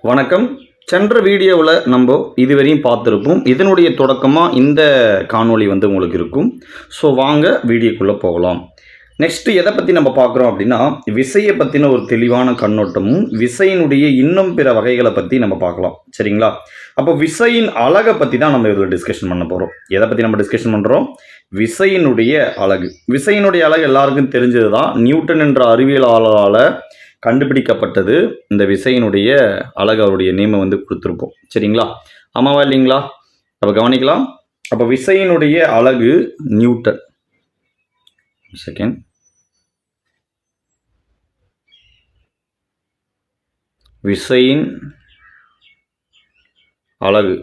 வணக்கம். சென்ற வீடியோவில் நம்ம இதுவரையும் பார்த்துருப்போம். இதனுடைய தொடக்கமாக இந்த காணொளி உங்களுக்கு இருக்கும். ஸோ வாங்க வீடியோக்குள்ளே போகலாம். நெக்ஸ்ட்டு எதை பற்றி நம்ம பார்க்குறோம் அப்படின்னா, விசையை பற்றின ஒரு தெளிவான கண்ணோட்டமும் விசையினுடைய இன்னும் பிற வகைகளை பற்றி நம்ம பார்க்கலாம். சரிங்களா? அப்போ விசையின் அலகை பற்றி தான் நம்ம இதில் டிஸ்கஷன் பண்ண போகிறோம். எதை பற்றி நம்ம டிஸ்கஷன் பண்ணுறோம்? விசையினுடைய அலகு. விசையினுடைய அலகு எல்லாருக்கும் தெரிஞ்சது தான். நியூட்டன் என்ற அறிவியலாளரால் கண்டுபிடிக்கப்பட்டது. இந்த விசையினுடைய அலகு அவருடைய நேமை கொடுத்துருப்போம். சரிங்களா? ஆமாவா இல்லைங்களா? அப்போ கவனிக்கலாம். அப்போ விசையினுடைய அலகு நியூட்டன். செகண்ட், விசையின் அலகு,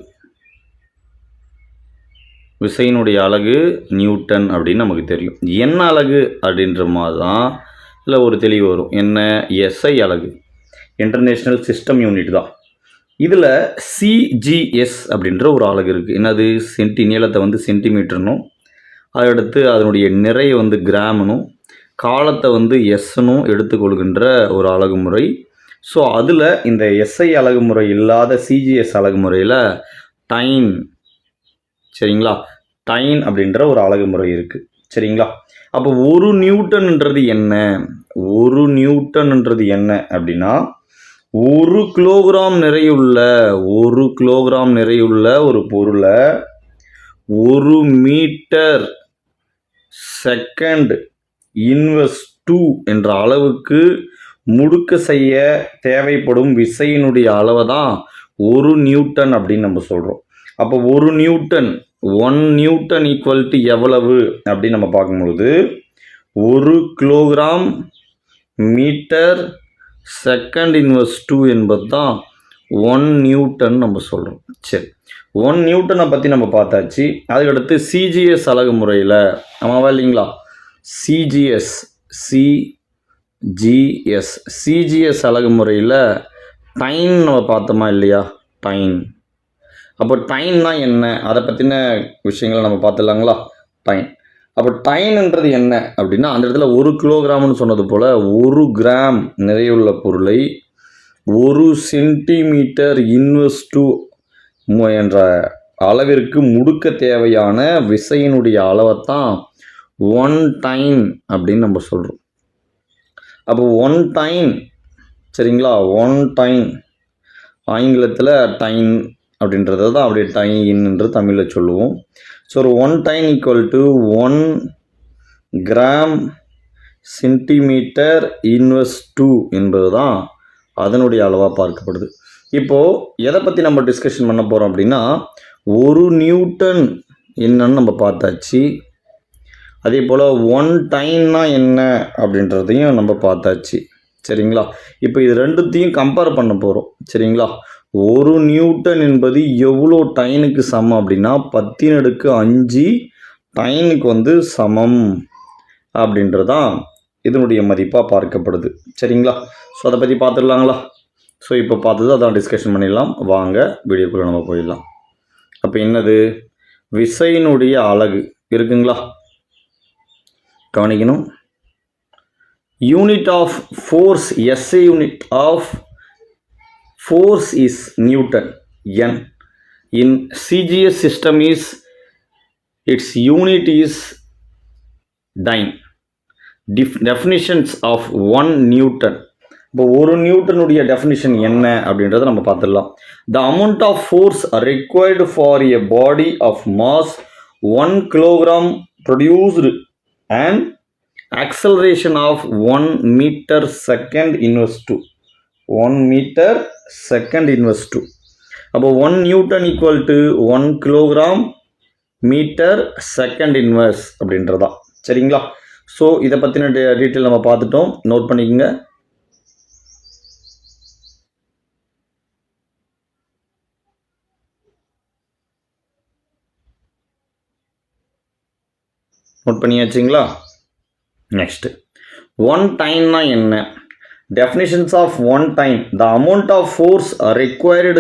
விசையினுடைய அலகு நியூட்டன் அப்படின்னு நமக்கு தெரியும். என்ன அலகு அப்படின்ற மாதிரி தான் இல்லை ஒரு தெளிவு வரும். என்ன? எஸ்ஐ அலகு, இன்டர்நேஷ்னல் சிஸ்டம் யூனிட் தான். இதில் சிஜிஎஸ் அப்படின்ற ஒரு அலகு இருக்குது. என்னது? நீளத்தை சென்டிமீட்டர்னும், அதடுத்து அதனுடைய நிறைய கிராமனும், காலத்தை எஸ்னும் எடுத்துக்கொள்கின்ற ஒரு அலகு முறை. ஸோ அதில் இந்த எஸ்ஐ அலகு முறை இல்லாத சிஜிஎஸ் அலகு முறையில் டைன், சரிங்களா, டைன் அப்படின்ற ஒரு அலகு முறை இருக்குது. சரிங்களா? அப்போ ஒரு நியூட்டன்ன்றது என்ன? ஒரு நியூட்டன்ன்றது என்ன அப்படின்னா, ஒரு கிலோகிராம் நிறையுள்ள ஒரு பொருளை 1 மீட்டர் செகண்ட் இன்வெர்ஸ் 2 என்ற அளவுக்கு முடுக்க செய்ய தேவைப்படும் விசையினுடைய அளவை தான் ஒரு நியூட்டன் அப்படின்னு நம்ம சொல்கிறோம். அப்போ ஒரு நியூட்டன், 1 நியூட்டன் ஈக்குவல் டு எவ்வளவு அப்படின்னு நம்ம பார்க்கும்பொழுது 1 கிலோகிராம் மீட்டர் செகண்ட் இன்வெர்ஸ் 2 என்பது தான் 1 நியூட்டன் நம்ம சொல்கிறோம். சரி, 1 நியூட்டனை பற்றி நம்ம பார்த்தாச்சு. அதுக்கடுத்து சிஜிஎஸ் அலகு முறையில், ஆமாவா இல்லைங்களா? சிஜிஎஸ் அலகு முறையில் டைன் நம்ம பார்த்தோமா இல்லையா? டைன். அப்போ டைன்னா என்ன? அதை பற்றின விஷயங்களை நம்ம பார்த்துடலாங்களா? டைன். அப்போ டைன்ன்றது என்ன அப்படின்னா, அந்த இடத்துல 1 கிலோகிராம்னு சொன்னது போல் 1 கிராம் நிறையுள்ள பொருளை 1 சென்டிமீட்டர் இன்வெர்ஸ் 2 என்ற அளவிற்கு முடுக்க தேவையான விசையினுடைய அளவைத்தான் 1 டைன் அப்படின்னு நம்ம சொல்கிறோம். அப்போ 1 டைன், சரிங்களா, 1 டைன் ஆங்கிலத்தில் டைன் அப்படின்றது தான் அப்படியே டைன் என்று தமிழில் சொல்லுவோம். ஸோ ஒரு 1 time equal to 1 gram centimetre inverse 2 என்பது தான் அதனுடைய அளவாக பார்க்கப்படுது. இப்போது எதை பற்றி நம்ம டிஸ்கஷன் பண்ண போகிறோம் அப்படின்னா, ஒரு நியூட்டன் என்னன்னு நம்ம பார்த்தாச்சு. அதே போல் 1 டைன்னா என்ன அப்படின்றதையும் நம்ம பார்த்தாச்சு. சரிங்களா? இப்போ இது ரெண்டுத்தையும் கம்பேர் பண்ண போகிறோம். சரிங்களா? ஒரு நியூட்டன் என்பது எவ்வளோ டைனுக்கு சமம் அப்படின்னா 10⁵ டைனுக்கு சமம் அப்படின்றதான் இதனுடைய மதிப்பாக பார்க்கப்படுது. சரிங்களா? ஸோ அதை பற்றி பார்த்துடலாங்களா? ஸோ இப்போ பார்த்தது அதான் டிஸ்கஷன் பண்ணிடலாம். வாங்க வீடியோக்குள்ளே நம்ம போயிடலாம். அப்போ என்னது? விசையினுடைய அலகு இருக்குங்களா? கவனிக்கணும். Unit of force, SI unit of force is Newton. N in CGS system is its unit is dyne. Definitions of 1 Newton. இப்போ ஒரு நியூட்டனுடைய டெஃபினிஷன் என்ன அப்படின்றத நம்ம பார்த்துடலாம். The amount of force required for a body of mass 1 kilogram produced an acceleration of 1 meter second inverse 2. 1 meter second inverse 2. அப்போ 1 newton equal to 1 kilogram meter second inverse அப்படின்றதா. சரிங்களா? So இதை பற்றின டீட்டெயில் நம்ம பார்த்துட்டோம். நோட் பண்ணிக்கோங்க. Note பண்ணியாச்சுங்களா? Next 1 டைன்னா என்ன? Definitions of 1 time. The amount of force required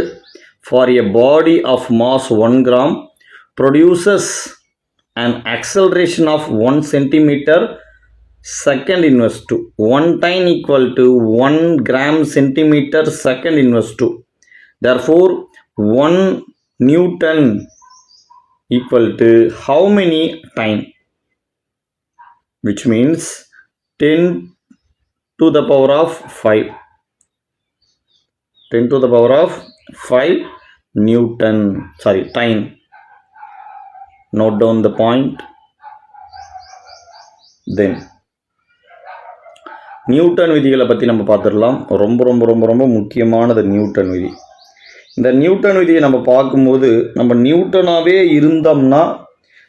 for a body of mass 1 gram produces an acceleration of 1 centimeter second inverse 2. 1 time equal to 1 gram centimeter second inverse 2. Therefore, 1 Newton equal to how many time? Which means 10 to the power of 5. 10 to the power of 5 Newton. Sorry, time. Note down the point. Then Newton விதிகளை பற்றி நம்ம பார்த்துடலாம். ரொம்ப ரொம்ப ரொம்ப ரொம்ப முக்கியமானது Newton விதி. இந்த நியூட்டன் விதியை நம்ம பார்க்கும்போது நம்ம நியூட்டனாகவே இருந்தோம்னா,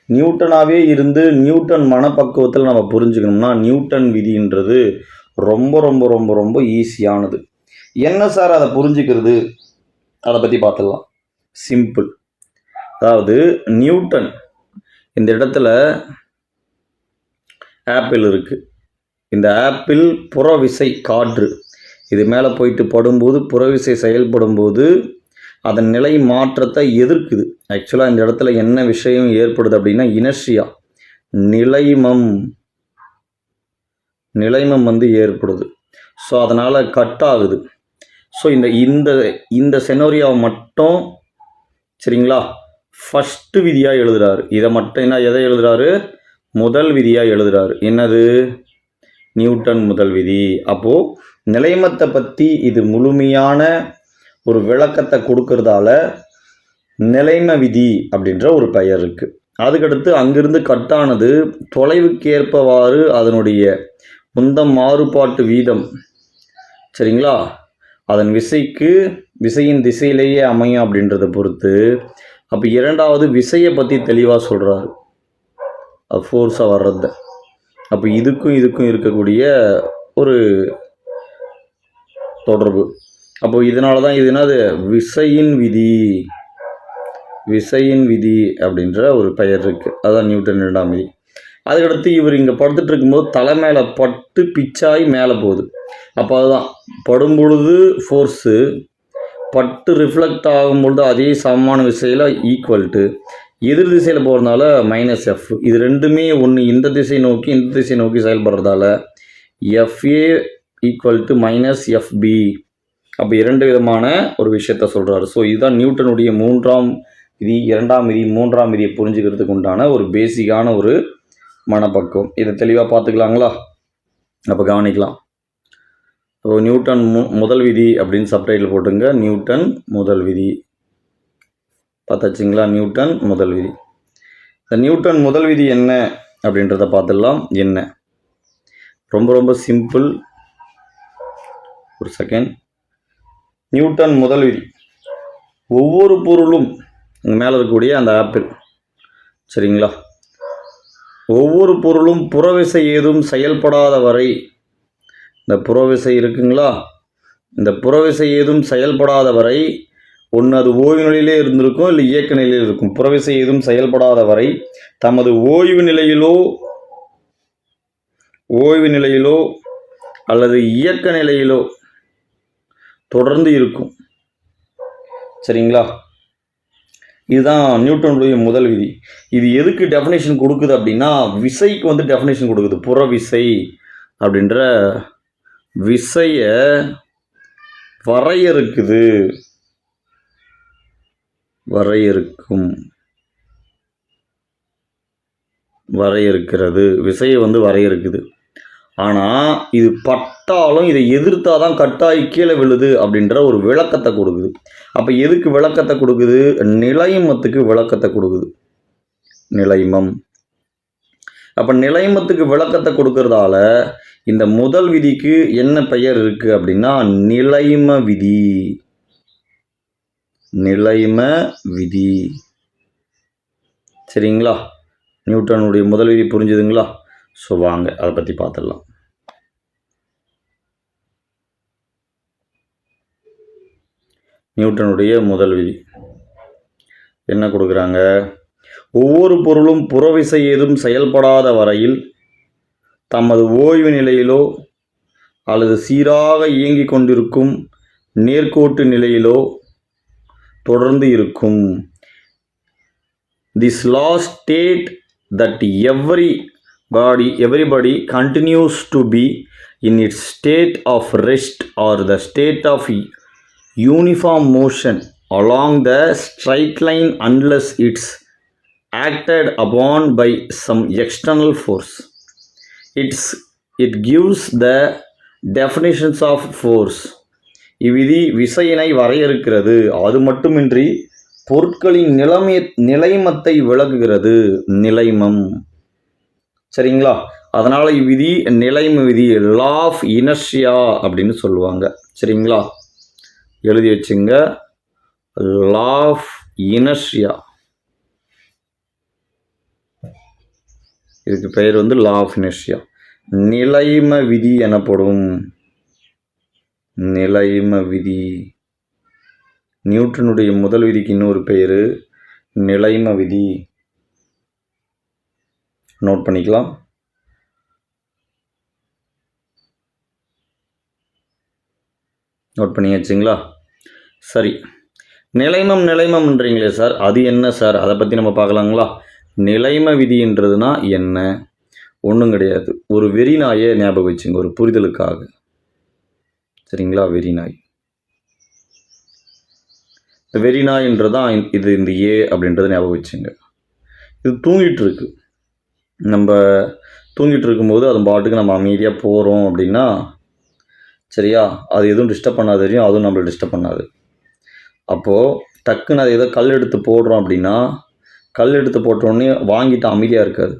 நியூட்டனாகவே இருந்து நியூட்டன் மனப்பக்குவத்தில் நம்ம புரிஞ்சுக்கணும்னா நியூட்டன் விதின்றது ரொம்ப ரொம்ப ரொம்ப ரொம்ப ஈஸியானது. என்ன சார் அதை புரிஞ்சுக்கிறது? அதை பற்றி பார்த்துடலாம். சிம்பிள். அதாவது நியூட்டன் இந்த இடத்துல ஆப்பிள் இருக்குது. இந்த ஆப்பிள் புறவிசை காற்று இது மேலே போயிட்டு படும்போது புறவிசை செயல்படும் போது அதன் நிலை மாற்றத்தை எதிர்க்குது. ஆக்சுவலாக இந்த இடத்துல என்ன விஷயம் ஏற்படுது அப்படின்னா இனர்ஷியா, நிலைமம் வந்து ஏற்படுது. ஸோ அதனால் கட் ஆகுது. ஸோ இந்த செனோரியாவை மட்டும் சரிங்களா ஃபஸ்ட்டு விதியாக எழுதுகிறாரு. இதை மட்டும் என்ன எதை எழுதுகிறாரு? முதல் விதியாக எழுதுகிறாரு. என்னது? நியூட்டன் முதல் விதி. அப்போது நிலைமத்தை பற்றி இது முழுமையான ஒரு விளக்கத்தை கொடுக்கறதால நிலைம விதி அப்படின்ற ஒரு பெயர் இருக்குது. அதுக்கடுத்து அங்கிருந்து கட்டானது தொலைவுக்கு ஏற்பவாறு அதனுடைய உந்தம் மாறுபாட்டு வீதம் சரிங்களா அதன் விசையின் திசையிலேயே அமையும் அப்படின்றத பொறுத்து. அப்போ இரண்டாவது விசையை பற்றி தெளிவாக சொல்கிறாரு, அது ஃபோர்ஸாக வர்றது. அப்போ இதுக்கும் இருக்கக்கூடிய ஒரு தொடர்பு. அப்போ இதனால தான் இது என்னது? விசையின் விதி அப்படின்ற ஒரு பெயர் இருக்குது. அதுதான் நியூட்டன் இரண்டாம் விதி. அதுக்கடுத்து இவர் இங்கே படுத்துட்டு இருக்கும்போது தலை மேலே பட்டு பிச்சாய் மேலே போகுது. அப்போ அதுதான் படும் பொழுது ஃபோர்ஸு, பட்டு ரிஃப்ளெக்ட் ஆகும்பொழுது அதே சமமான விசையில் ஈக்குவல் டு எதிர் திசையில் போகிறதுனால -F. இது ரெண்டுமே ஒன்று இந்த திசை நோக்கி செயல்படுறதால FA ஈக்குவல் டு -FB. அப்போ இரண்டு விதமான ஒரு விஷயத்த சொல்கிறாரு. ஸோ இதுதான் நியூட்டனுடைய மூன்றாம் விதி, இரண்டாம் விதி, மூன்றாம் விதியை புரிஞ்சுக்கிறதுக்கு உண்டான ஒரு பேசிக்கான ஒரு மனப்பக்குவம். இதை தெளிவாக பார்த்துக்கலாங்களா? அப்போ கவனிக்கலாம். இப்போ நியூட்டன் முதல் விதி அப்படின்னு சப்டைட்டில் போட்டுங்க. நியூட்டன் முதல் விதி பார்த்தாச்சுங்களா? நியூட்டன் முதல் விதி. இந்த நியூட்டன் முதல் விதி என்ன அப்படின்றத பார்த்துடலாம். என்ன? ரொம்ப ரொம்ப சிம்பிள். ஒரு செகண்ட். நியூட்டன் முதல் விதி, ஒவ்வொரு பொருளும் இங்கே மேலே இருக்கக்கூடிய அந்த ஆப்பிள் சரிங்களா, ஒவ்வொரு பொருளும் புறவிசை ஏதும் செயல்படாத வரை, இந்த புறவிசை இருக்குங்களா, இந்த புறவிசை ஏதும் செயல்படாத வரை ஒன்று அது ஓய்வு நிலையிலே இருந்திருக்கும், இல்லை இயக்க நிலையில் இருக்கும். புறவிசை ஏதும் செயல்படாத வரை தமது ஓய்வு நிலையிலோ அல்லது இயக்க நிலையிலோ தொடர்ந்து இருக்கும். சரிங்களா? இதுதான் நியூட்டனுடைய முதல் விதி. இது எதுக்கு டெஃபினேஷன் கொடுக்குது அப்படின்னா விசைக்கு வந்து டெஃபினேஷன் கொடுக்குது. புறவிசை அப்படின்ற விசையை வரையறுக்கிறது. விசையை வந்து வரையறுக்குது. ஆனால் இது பட்டாலும் இதை எதிர்த்தாதான் கட்டாயி கீழே விழுது அப்படின்ற ஒரு விளக்கத்தை கொடுக்குது. அப்போ எதுக்கு விளக்கத்தை கொடுக்குது? நிலைமத்துக்கு விளக்கத்தை கொடுக்குது. நிலைமம். அப்போ நிலைமத்துக்கு விளக்கத்தை கொடுக்கறதால இந்த முதல் விதிக்கு என்ன பெயர் இருக்குது அப்படின்னா நிலைம விதி. சரிங்களா? நியூட்டனுடைய முதல் விதி புரிஞ்சுதுங்களா? ஸோ வாங்க அதை பற்றி பார்த்துடலாம். நியூட்டனுடைய முதல் விதி என்ன கொடுக்குறாங்க? ஒவ்வொரு பொருளும் புறவிசை ஏதும் செயல்படாத வரையில் தமது ஓய்வு நிலையிலோ அல்லது சீராக இயங்கிக் கொண்டிருக்கும் நேர்கோட்டு நிலையிலோ தொடர்ந்து இருக்கும். This last state that everybody continues to be in its state of rest or the state of uniform motion along the straight line unless it's acted upon by some external force. It gives the definitions of force. இவ்விதி விசையினை வரையறுக்கிறது. அது மட்டுமின்றி பொருட்களின் நிலைமத்தை விளக்குகிறது. நிலைமம். சரிங்களா? அதனால் இவ்விதி நிலைம விதி, law of inertia அப்படின்னு சொல்லுவாங்க. சரிங்களா? எழுதி வச்சுங்க, லா ஆஃப் இனர்ஷியா. இதுக்கு பெயர் வந்து லா ஆஃப் இனர்ஷியா. நிலைம விதி எனப்படும். நிலைம விதி. நியூட்டனுடைய முதல் விதிக்கு இன்னொரு பெயர் நிலைம விதி. நோட் பண்ணிக்கலாம். நோட் பண்ணியாச்சுங்களா? சரி, நிலைமம்ன்றீங்களே சார், அது என்ன சார்? அதை பற்றி நம்ம பார்க்கலாங்களா? நிலைம விதின்றதுனா என்ன? ஒன்றும் கிடையாது. ஒரு வெறிநாயை ஞாபகம் வச்சுங்க, ஒரு புரிதலுக்காக. சரிங்களா? வெறிநாய். இந்த வெறிநாயின்றதான் இது, இந்த ஏ அப்படின்றத ஞாபகம் வச்சுங்க. இது தூங்கிட்டு இருக்கு. நம்ம தூங்கிட்டு இருக்கும்போது அது பாட்டுக்கு நம்ம அமைதியாக போகிறோம் அப்படின்னா, சரியா, அது எதுவும் டிஸ்டர்ப் பண்ணாது தெரியும், அதுவும் நம்மளை டிஸ்டர்ப் பண்ணாது. அப்போது டக்குன்னு அது ஏதோ கல் எடுத்து போடுறோம் அப்படின்னா, கல் எடுத்து போட்டோடனே வாங்கிட்டு அமைதியாக இருக்காது.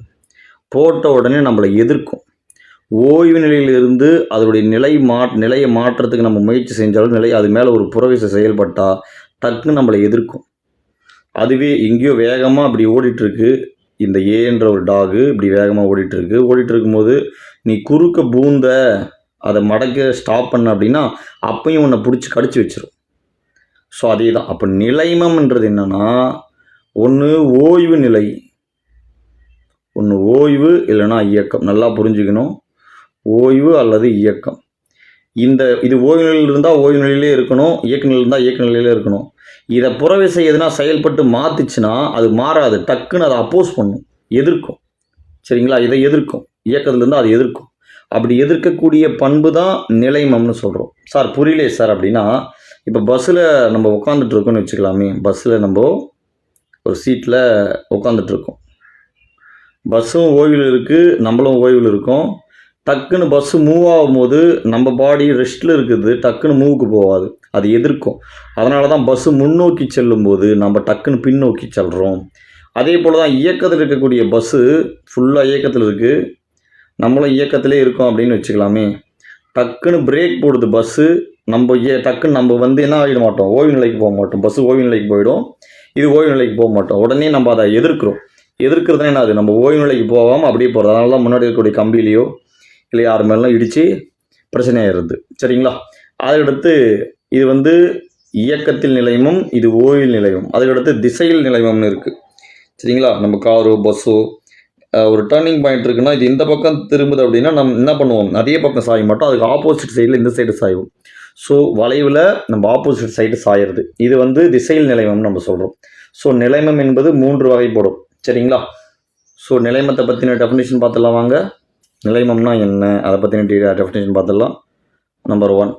போட்ட உடனே நம்மளை எதிர்க்கும். ஓய்வு நிலையிலிருந்து அதோடைய நிலையை மாற்றத்துக்கு நம்ம முயற்சி செஞ்சாலும் அது மேலே ஒரு புறவிசை செயல்பட்டால் டக்குன்னு நம்மளை எதிர்க்கும். அதுவே எங்கேயோ வேகமாக அப்படி ஓடிட்டுருக்கு, இந்த ஏன்ற ஒரு டாகு இப்படி வேகமாக ஓடிட்டு இருக்கும்போது நீ குறுக்க பூந்த அதை மடக்க ஸ்டாப் பண்ண அப்படின்னா அப்பையும் உன்னை பிடிச்சி கடிச்சு வச்சிரும். ஸோ அதே தான். அப்போ நிலைமம்ன்றது என்னென்னா, ஒன்று ஓய்வு நிலை, ஒன்று ஓய்வு இல்லைன்னா இயக்கம். நல்லா புரிஞ்சுக்கணும், ஓய்வு அல்லது இயக்கம். இது ஓய்வு நிலையில் இருந்தால் ஓய்வு நிலையிலே இருக்கணும், இயக்க நிலையில் இருந்தால் இயக்க நிலையிலே இருக்கணும். இதை புறவிசை எதுனா செயல்பட்டு மாற்றிச்சுன்னா அது மாறாது, டக்குன்னு அதை அப்போஸ் பண்ணும், எதிர்க்கும். சரிங்களா? இதை எதிர்க்கும், இயக்கத்துலேருந்து அது எதிர்க்கும். அப்படி எதிர்க்கக்கூடிய பண்பு தான் நிலைமம்னு சொல்கிறோம். சார் புரியலே சார் அப்படின்னா, இப்போ பஸ்ஸில் நம்ம உட்காந்துட்ருக்கோன்னு வச்சுக்கலாமே. பஸ்ஸில் நம்ம ஒரு சீட்டில் உட்காந்துட்ருக்கோம், பஸ்ஸும் ஓய்வில் இருக்குது, நம்மளும் ஓய்வில் இருக்கோம். டக்குன்னு பஸ்ஸு மூவ் ஆகும்போது நம்ம பாடி ரெஸ்ட்டில் இருக்குது, டக்குன்னு மூவுக்கு போகாது, அது எதிர்க்கும். அதனால தான் பஸ்ஸு முன்னோக்கி செல்லும்போது நம்ம டக்குன்னு பின்னோக்கி செல்கிறோம். அதே போல் தான் இயக்கத்தில் இருக்கக்கூடிய பஸ்ஸு ஃபுல்லாக இயக்கத்தில் இருக்குது, நம்மளும் இயக்கத்திலே இருக்கோம் அப்படின்னு வச்சுக்கலாமே. டக்குன்னு பிரேக் போடுது பஸ்ஸு, டக்குன்னு நம்ம வந்து என்ன ஆகிட மாட்டோம், ஓய்வு நிலைக்கு போக மாட்டோம். பஸ்ஸு ஓய்வு நிலைக்கு போயிடும், இது ஓய்வு நிலைக்கு போக மாட்டோம். உடனே நம்ம அதை எதிர்க்கிறோம். எதிர்க்கிறதுனா என்ன, அது நம்ம ஓய்வு நிலைக்கு போகாமல் அப்படியே போகிறது. அதனால தான் முன்னாடி இருக்கக்கூடிய கம்பியிலையோ இல்லை யார் மேலாம் இடித்து பிரச்சனையாகிடுது. சரிங்களா? அதுக்கடுத்து இது வந்து இயக்கத்தில் நிலைமம், இது ஓய்வு நிலைமம். அதுக்கடுத்து திசையில் நிலைமம்னு இருக்குது. சரிங்களா? நம்ம காரோ பஸ்ஸோ ஒரு டேர்னிங் பாயிண்ட் இருக்குன்னா, இது இந்த பக்கம் திரும்புது அப்படின்னா நம்ம என்ன பண்ணுவோம், அதே பக்கம் சாய மாட்டோம், அதுக்கு ஆப்போசிட் சைடில் இந்த சைடு சாயும். ஸோ வளைவில் நம்ம ஆப்போசிட் சைடு சாயிறது. இது வந்து திசையில் நிலைமம்னு நம்ம சொல்கிறோம். ஸோ நிலைமம் என்பது 3 வகைப்படும். சரிங்களா? ஸோ நிலைமத்தை பற்றின டெஃபினேஷன் பார்த்துடலாம் வாங்க. நிலைமம்னா என்ன, அதை பற்றின டெஃபினேஷன் பார்த்துடலாம். நம்பர் 1,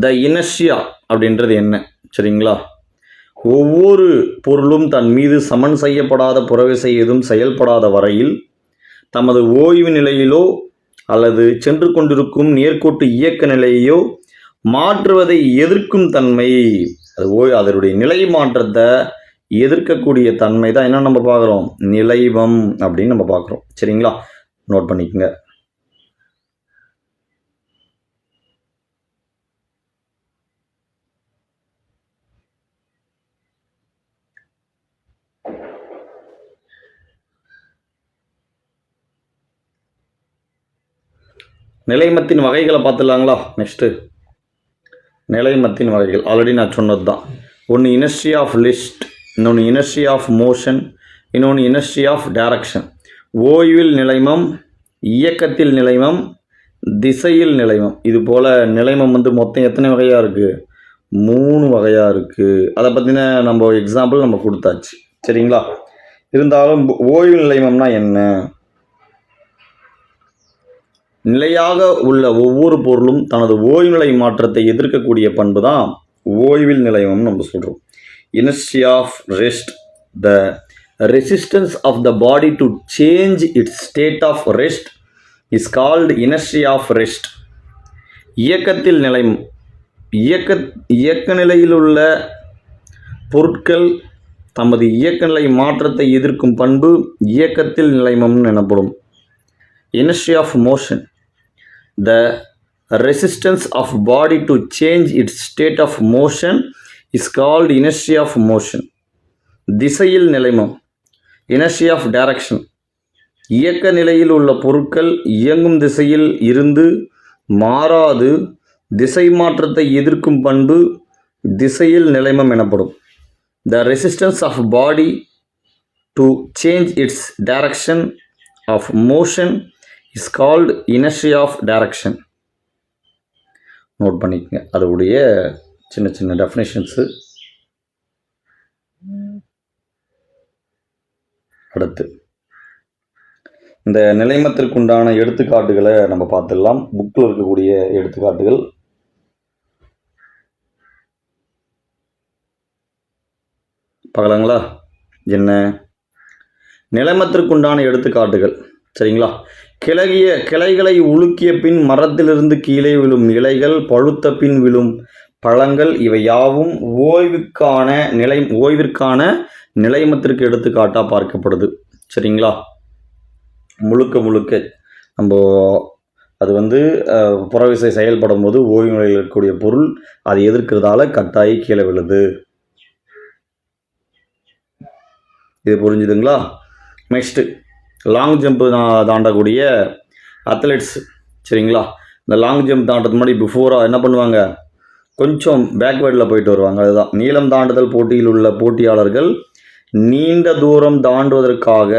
த இனர்ஷியா அப்படின்றது என்ன? சரிங்களா? ஒவ்வொரு பொருளும் தன் மீது சமன் செய்யப்படாத புறவிசை எதுவும் செயல்படாத வரையில் தமது ஓய்வு நிலையிலோ அல்லது சென்று கொண்டிருக்கும் நேர்கோட்டு இயக்க நிலையையோ மாற்றுவதை எதிர்க்கும் தன்மை, அதனுடைய நிலை மாற்றத்தை எதிர்க்கக்கூடிய தன்மை தான் என்ன நம்ம பார்க்குறோம், நிலைமம் அப்படின்னு நம்ம பார்க்குறோம். சரிங்களா? நோட் பண்ணிக்கோங்க. நிலைமத்தின் வகைகளை பார்த்துடலாங்களா? நெக்ஸ்ட்டு நிலைமத்தின் வகைகள் ஆல்ரெடி நான் சொன்னது தான். ஒன்று இனர்ஷி ஆஃப் லிஸ்ட், இன்னொன்று இனர்ஷி ஆஃப் மோஷன், இன்னொன்று இனர்ஷி ஆஃப் டைரக்ஷன். ஓய்வில் நிலைமம், இயக்கத்தில் நிலைமம், திசையில் நிலைமம். இது போல் நிலைமம் வந்து மொத்தம் எத்தனை வகையாக இருக்குது? 3 வகையாக இருக்குது. அதை பற்றின நம்ம எக்ஸாம்பிள் நம்ம கொடுத்தாச்சு. சரிங்களா? இருந்தாலும் ஓய்வு நிலைமம்னா என்ன? நிலையாக உள்ள ஒவ்வொரு பொருளும் தனது ஓய்வுநிலை மாற்றத்தை எதிர்க்கக்கூடிய பண்பு தான் ஓய்வில் நிலைமம்னு நம்ம சொல்கிறோம். Inertia of rest, the resistance of the body to change its state of rest is called inertia of rest. இயக்கத்தில் நிலைமம், இயக்க நிலையில் உள்ள பொருட்கள் தமது இயக்க நிலை மாற்றத்தை எதிர்க்கும் பண்பு இயக்கத்தில் நிலைமம் எனப்படும். Inertia of motion, the resistance of body to change its state of motion is called inertia of motion. திசையில் நிலைமம், inertia of direction, இயக்க நிலையில் உள்ள பொருட்கள் இயங்கும் திசையில் இருந்து மாறாது திசை மாற்றத்தை எதிர்க்கும் பண்பு திசையில் நிலைமம் எனப்படும். The resistance of body to change its direction of motion is called inertia of direction. Note பண்ணிக்கங்க அதோடைய சின்ன சின்ன டெஃபினேஷன்ஸு. அடுத்து இந்த நிலைமத்திற்குண்டான எடுத்துக்காட்டுகளை நம்ம பார்த்துடலாம். புக்கில் இருக்கக்கூடிய எடுத்துக்காட்டுகள். பார்க்கலாங்களா? என்ன நிலைமத்திற்குண்டான எடுத்துக்காட்டுகள்? சரிங்களா? கிளைகளை உலுக்கிய பின் மரத்திலிருந்து கீழே விழும் இலைகள், பழுத்த பின் விழும் பழங்கள், இவை யாவும் ஓய்விற்கான நிலைமத்திற்கு எடுத்துக்காட்டாக பார்க்கப்படுது. சரிங்களா? முழுக்க நம்ம அது புறவிசை செயல்படும் போது ஓய்வு நிலையில் இருக்கக்கூடிய பொருள் அதை எதிர்க்கிறதால கட்டாயி கீழே விழுது. இது புரிஞ்சுதுங்களா? நெக்ஸ்ட்டு லாங் ஜம்ப் தாண்டக்கூடிய அத்லெட்ஸ். சரிங்களா? இந்த லாங் ஜம்ப் தாண்டதுக்கு முன்னாடி பிஃபோராக என்ன பண்ணுவாங்க, கொஞ்சம் பேக்வேர்டில் போயிட்டு வருவாங்க. அதுதான் நீளம் தாண்டுதல் போட்டியில் உள்ள போட்டியாளர்கள் நீண்ட தூரம் தாண்டுவதற்காக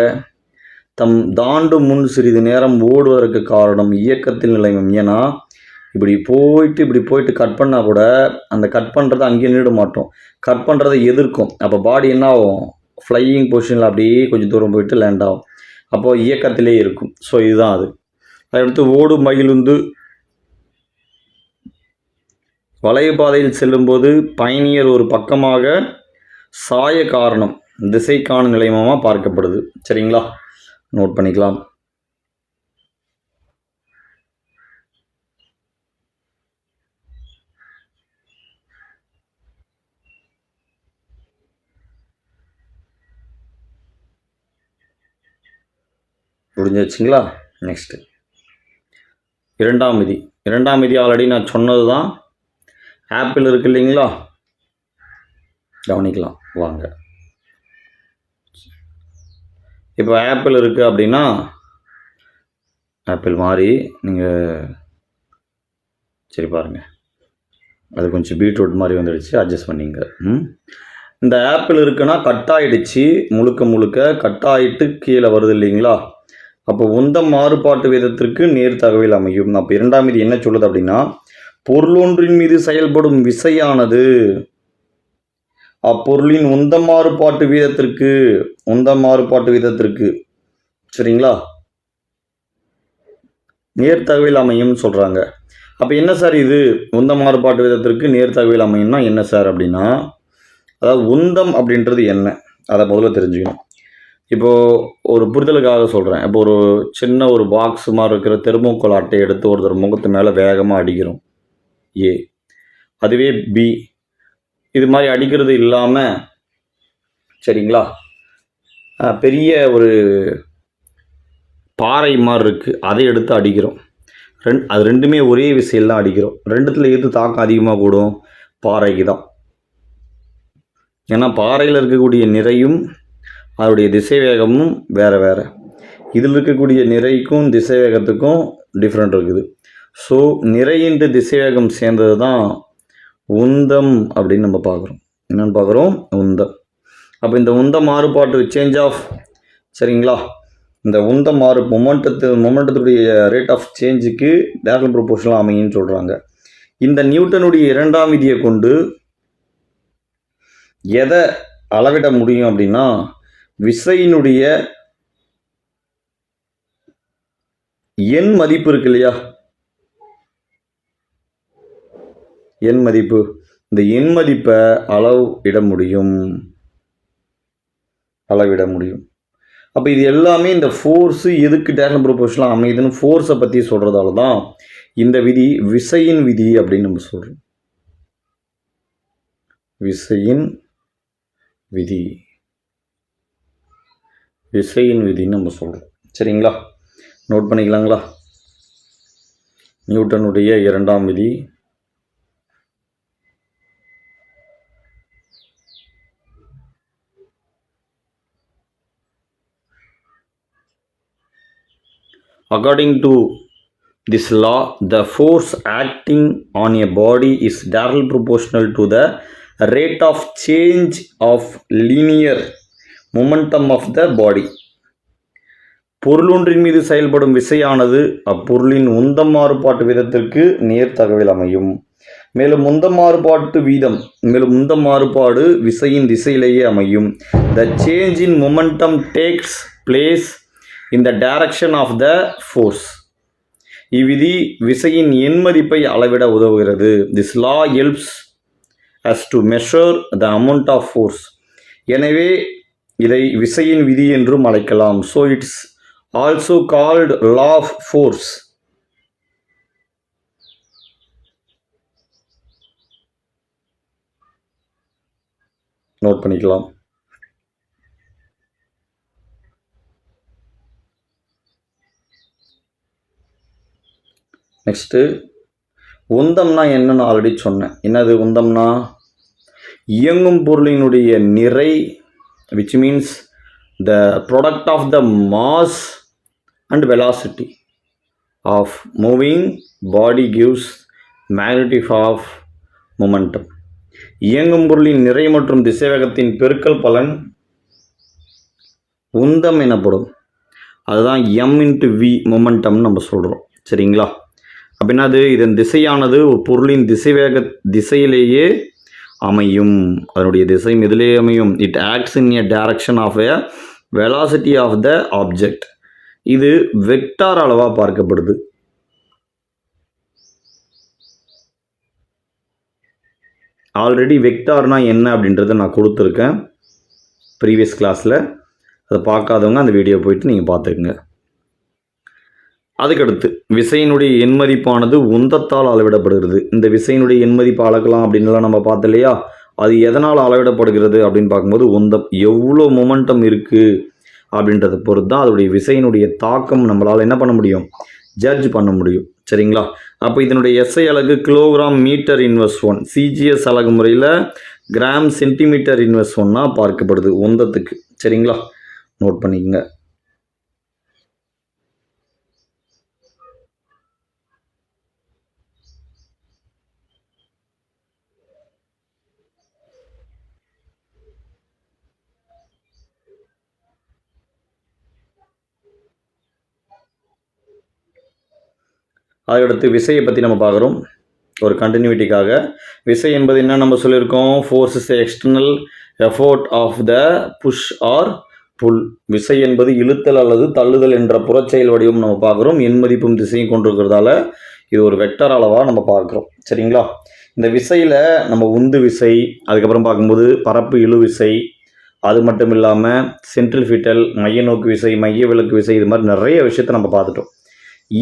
தம் தாண்டு முன் சிறிது நேரம் ஓடுவதற்கு காரணம் இயக்கத்தில் நிலைமம். ஏன்னா இப்படி போயிட்டு கட் பண்ணால் கூட அந்த கட் பண்ணுறதை அங்கேயே நின்றுட மாட்டோம், கட் பண்ணுறதை எதிர்க்கும். அப்போ பாடி என்ன ஆகும், ஃப்ளையிங் பொசிஷனில் அப்படியே கொஞ்சம் தூரம் போயிட்டு லேண்ட் ஆகும். அப்போது இயக்கத்திலே இருக்கும். ஸோ இதுதான் அது. அடுத்து ஓடு மகிழுந்து வளைவு பாதையில் செல்லும்போது பயணியர் ஒரு பக்கமாக சாய காரணம் திசைக்கான நிலைமமாக பார்க்கப்படுது. சரிங்களா? நோட் பண்ணிக்கலாம். புரிஞ்சிச்சுங்களா? நெக்ஸ்ட்டு இரண்டாம் விதி ஆல்ரெடி நான் சொன்னது தான். ஆப்பிள் இருக்கு இல்லைங்களா, கவனிக்கலாம் வாங்க. இப்போ ஆப்பிள் இருக்குது அப்படின்னா ஆப்பிள் மாதிரி நீங்கள் சரி பாருங்கள், அது கொஞ்சம் பீட்ரூட் மாதிரி வந்துடுச்சு, அட்ஜஸ்ட் பண்ணிங்க. இந்த ஆப்பிள் இருக்குன்னா கட் ஆகிடுச்சு, முழுக்க கட் ஆகிட்டு கீழே வருது இல்லைங்களா. அப்போ உந்த மாறுபாட்டு வீதத்திற்கு நேர் தகவல் அமையும். அப்போ இரண்டாம் விதி என்ன சொல்லுது அப்படின்னா, பொருளொன்றின் மீது செயல்படும் விசையானது அப்பொருளின் உந்த மாறுபாட்டு வீதத்திற்கு சரிங்களா நேர் தகவல் அமையும் சொல்கிறாங்க. அப்போ என்ன சார் இது உந்த மாறுபாட்டு வீதத்திற்கு நேர் தகவல் அமையும்னா என்ன சார் அப்படின்னா, அதாவது உந்தம் அப்படின்றது என்ன, அதை முதல்ல தெரிஞ்சுக்கணும். இப்போது ஒரு புரிதலுக்காக சொல்கிறேன். இப்போ ஒரு சின்ன ஒரு பாக்ஸ் மாதிரி இருக்கிற தெர்மோகோல் அட்டையை எடுத்து ஒருத்தர் முகத்து மேலே வேகமாக அடிக்கிறோம், ஏ. அதுவே பி. இது மாதிரி அடிக்கிறது இல்லாமல் சரிங்களா பெரிய ஒரு பாறை மாதிரி இருக்குது, அதை எடுத்து அடிக்கிறோம். அது ரெண்டுமே ஒரே விசையில் தான் அடிக்கிறோம். ரெண்டுத்தில் எது தாக்கம் அதிகமாக கூடும், பாறைக்கு தான். ஏன்னா பாறையில் இருக்கக்கூடிய நிறையும் அதோடைய திசை வேகமும் வேறு. இதில் இருக்கக்கூடிய நிறைக்கும் திசை வேகத்துக்கும் டிஃப்ரெண்ட் இருக்குது. ஸோ நிறையின்றி திசை வேகம் சேர்ந்தது தான் உந்தம் அப்படின்னு நம்ம பார்க்குறோம். என்னென்னு பார்க்குறோம், உந்தம். அப்போ இந்த உந்த மாறுபாட்டு சேஞ்ச் ஆஃப் சரிங்களா, இந்த உந்த மொமெண்டத்துடைய ரேட் ஆஃப் சேஞ்சுக்கு டைரக்ட் ப்ரொபோர்ஷனலாக அமையுன்னு சொல்கிறாங்க. இந்த நியூட்டனுடைய இரண்டாம் விதியை கொண்டு எதை அளவிட முடியும் அப்படின்னா, விசையினுடைய எண் மதிப்பு இருக்கு இல்லையா, எண் மதிப்பு, இந்த எண் மதிப்பை அளவிட முடியும். அப்போ இது எல்லாமே இந்த ஃபோர்ஸு எதுக்கு டைரக்ட் ப்ரொபோர்ஷனலாக அமையுதுன்னு ஃபோர்ஸை பற்றி சொல்கிறதால தான் இந்த விதி விசையின் விதி அப்படின்னு நம்ம சொல்கிறோம். விசையின் விதின்னு நம்ம சொல்கிறோம். சரிங்களா, நோட் பண்ணிக்கலாங்களா? நியூட்டனுடைய இரண்டாம் விதி. According to this law, the force acting on a body is directly proportional to the rate of change of linear momentum of the body. பொருளொன்றின் மீது செயல்படும் விசையானது அப்பொருளின் உந்த மாறுபாட்டு வீதத்திற்கு நேர்தகவில் அமையும். மேலும் உந்த மாறுபாடு விசையின் திசையிலேயே அமையும். The change in momentum takes place in the direction of the force. இவ்விதி விசையின் எண் மதிப்பை அளவிட உதவுகிறது. This law helps us to measure the amount of force. எனவே இதை விசையின் விதி என்றும் அழைக்கலாம். So it's also called law of force. Note பண்ணிக்கலாம். நெக்ஸ்ட்டு உந்தம்னா என்னன்னு ஆல்ரெடி சொன்னேன். என்னது உந்தம்னா? இயங்கும் பொருளினுடைய நிறை, which means the product of the mass and velocity of moving body gives magnitude of momentum. இயங்கும் பொருளின் நிறை மற்றும் திசைவேகத்தின் பெருக்கல் பலன் உந்தம் எனப்படும். அதுதான் m×v மொமெண்டம்னு நம்ம சொல்கிறோம். சரிங்களா, அப்படின்னா அது இதன் திசையானது பொருளின் திசையிலேயே அமையும். அதனுடைய திசை எதிலே அமையும்? It acts in a direction of a velocity of the object. இது வெக்டார் அளவாக பார்க்கப்படுது. ஆல்ரெடி வெக்டார்னா என்ன அப்படின்றத நான் கொடுத்துருக்கேன் ப்ரீவியஸ் கிளாஸில். அதை பார்க்காதவங்க அந்த வீடியோ போயிட்டு நீங்கள் பார்த்துக்குங்க. அதுக்கடுத்து விசையினுடைய எண்மதிப்பானது உந்தத்தால் அளவிடப்படுகிறது. இந்த விசையினுடைய எண்மதிப்பு அளக்கலாம் அப்படின்லாம் நம்ம பார்த்தோம் இல்லையா, அது எதனால் அளவிடப்படுகிறது அப்படின்னு பார்க்கும்போது உந்தம் எவ்வளோ மொமெண்டம் இருக்குது அப்படின்றத பொறுத்து தான் அதோடைய விசையினுடைய தாக்கம் நம்மளால் என்ன பண்ண முடியும்? ஜட்ஜ் பண்ண முடியும். சரிங்களா, அப்போ இதனுடைய எஸ்ஐ அலகு கிலோகிராம் மீட்டர் இன்வெர்ஸ் 1, சிஜிஎஸ் அலகு முறையில் கிராம் சென்டிமீட்டர் இன்வெர்ஸ் 1 பார்க்கப்படுது உந்தத்துக்கு. சரிங்களா, நோட் பண்ணிக்கங்க. அதுக்கடுத்து விசையை பற்றி நம்ம பார்க்குறோம். ஒரு கண்டினியூட்டிக்காக விசை என்பது என்ன நம்ம சொல்லியிருக்கோம்? Force is external effort of the push or pull. விசை என்பது இழுத்தல் அல்லது தள்ளுதல் என்ற புறச்செயல் வடிவம் நம்ம பார்க்குறோம். எண் மதிப்பும் திசையும் கொண்டிருக்கிறதால இது ஒரு வெக்டர் அளவாக நம்ம பார்க்குறோம். சரிங்களா, இந்த விசையில் நம்ம உந்து விசை, அதுக்கப்புறம் பார்க்கும்போது பரப்பு இழு விசை, அது மட்டும் இல்லாமல் சென்ட்ரிஃபியூட்டல் மைய நோக்கு விசை, மைய விலக்கு விசை, இது மாதிரி நிறைய விஷயத்தை நம்ம பார்த்துட்டோம்.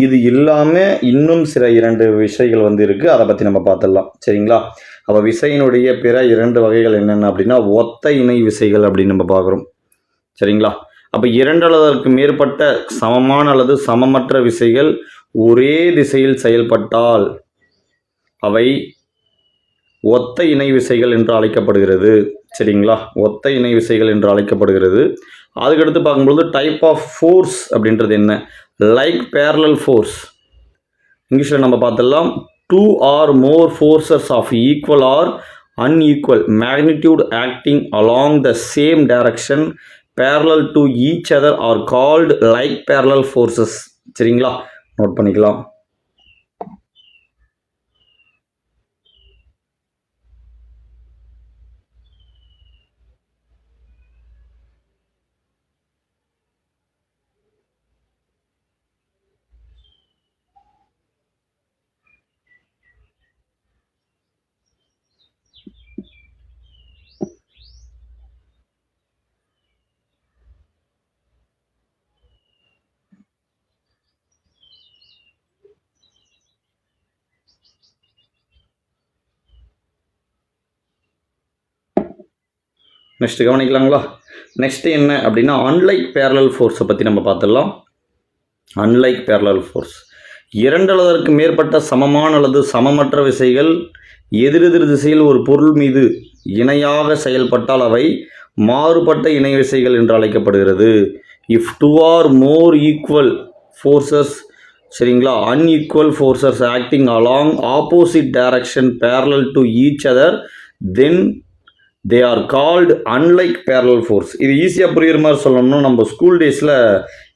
இது இல்லாமல் இன்னும் சில 2 விசைகள் இருக்குது. அதை பற்றி நம்ம பார்த்துடலாம். சரிங்களா, அப்போ விசையினுடைய பிற 2 வகைகள் என்னென்ன அப்படின்னா ஒத்த இணை விசைகள் அப்படின்னு நம்ம பார்க்குறோம். சரிங்களா, அப்போ 2 அல்லது அதற்கு மேற்பட்ட சமமான அல்லது சமமற்ற விசைகள் ஒரே திசையில் செயல்பட்டால் அவை ஒத்த இணை விசைகள் என்று அழைக்கப்படுகிறது. சரிங்களா, ஒத்த இணை விசைகள் என்று அழைக்கப்படுகிறது. அதுக்கடுத்து பார்க்கும்போது டைப் ஆஃப் ஃபோர்ஸ் அப்படின்றது என்ன? Like parallel force. இங்கிலீஷில் நம்ம பார்த்துடலாம். 2 or more forces of equal or unequal magnitude acting along the same direction parallel to each other are called like parallel forces. சரிங்களா, நோட் பண்ணிக்கலாம். நெக்ஸ்ட் கவனிக்கலாங்களா? நெக்ஸ்ட் என்ன அப்படின்னா unlike parallel ஃபோர்ஸை பற்றி நம்ம பார்த்துடலாம். அன்லைக் பேரலல் ஃபோர்ஸ், இரண்டு அல்லது அதற்கு மேற்பட்ட சமமான அல்லது சமமற்ற விசைகள் எதிரெதிர் திசையில் ஒரு பொருள் மீது இணையாக செயல்பட்டால் அவை மாறுபட்ட இணை விசைகள் என்று அழைக்கப்படுகிறது. If two or more equal forces, சரிங்களா, unequal forces acting along opposite direction parallel to each other then they are called unlike parallel force. இது ஈஸியாக புரியுற மாதிரி சொல்லணும்னா, நம்ம ஸ்கூல் டேஸில்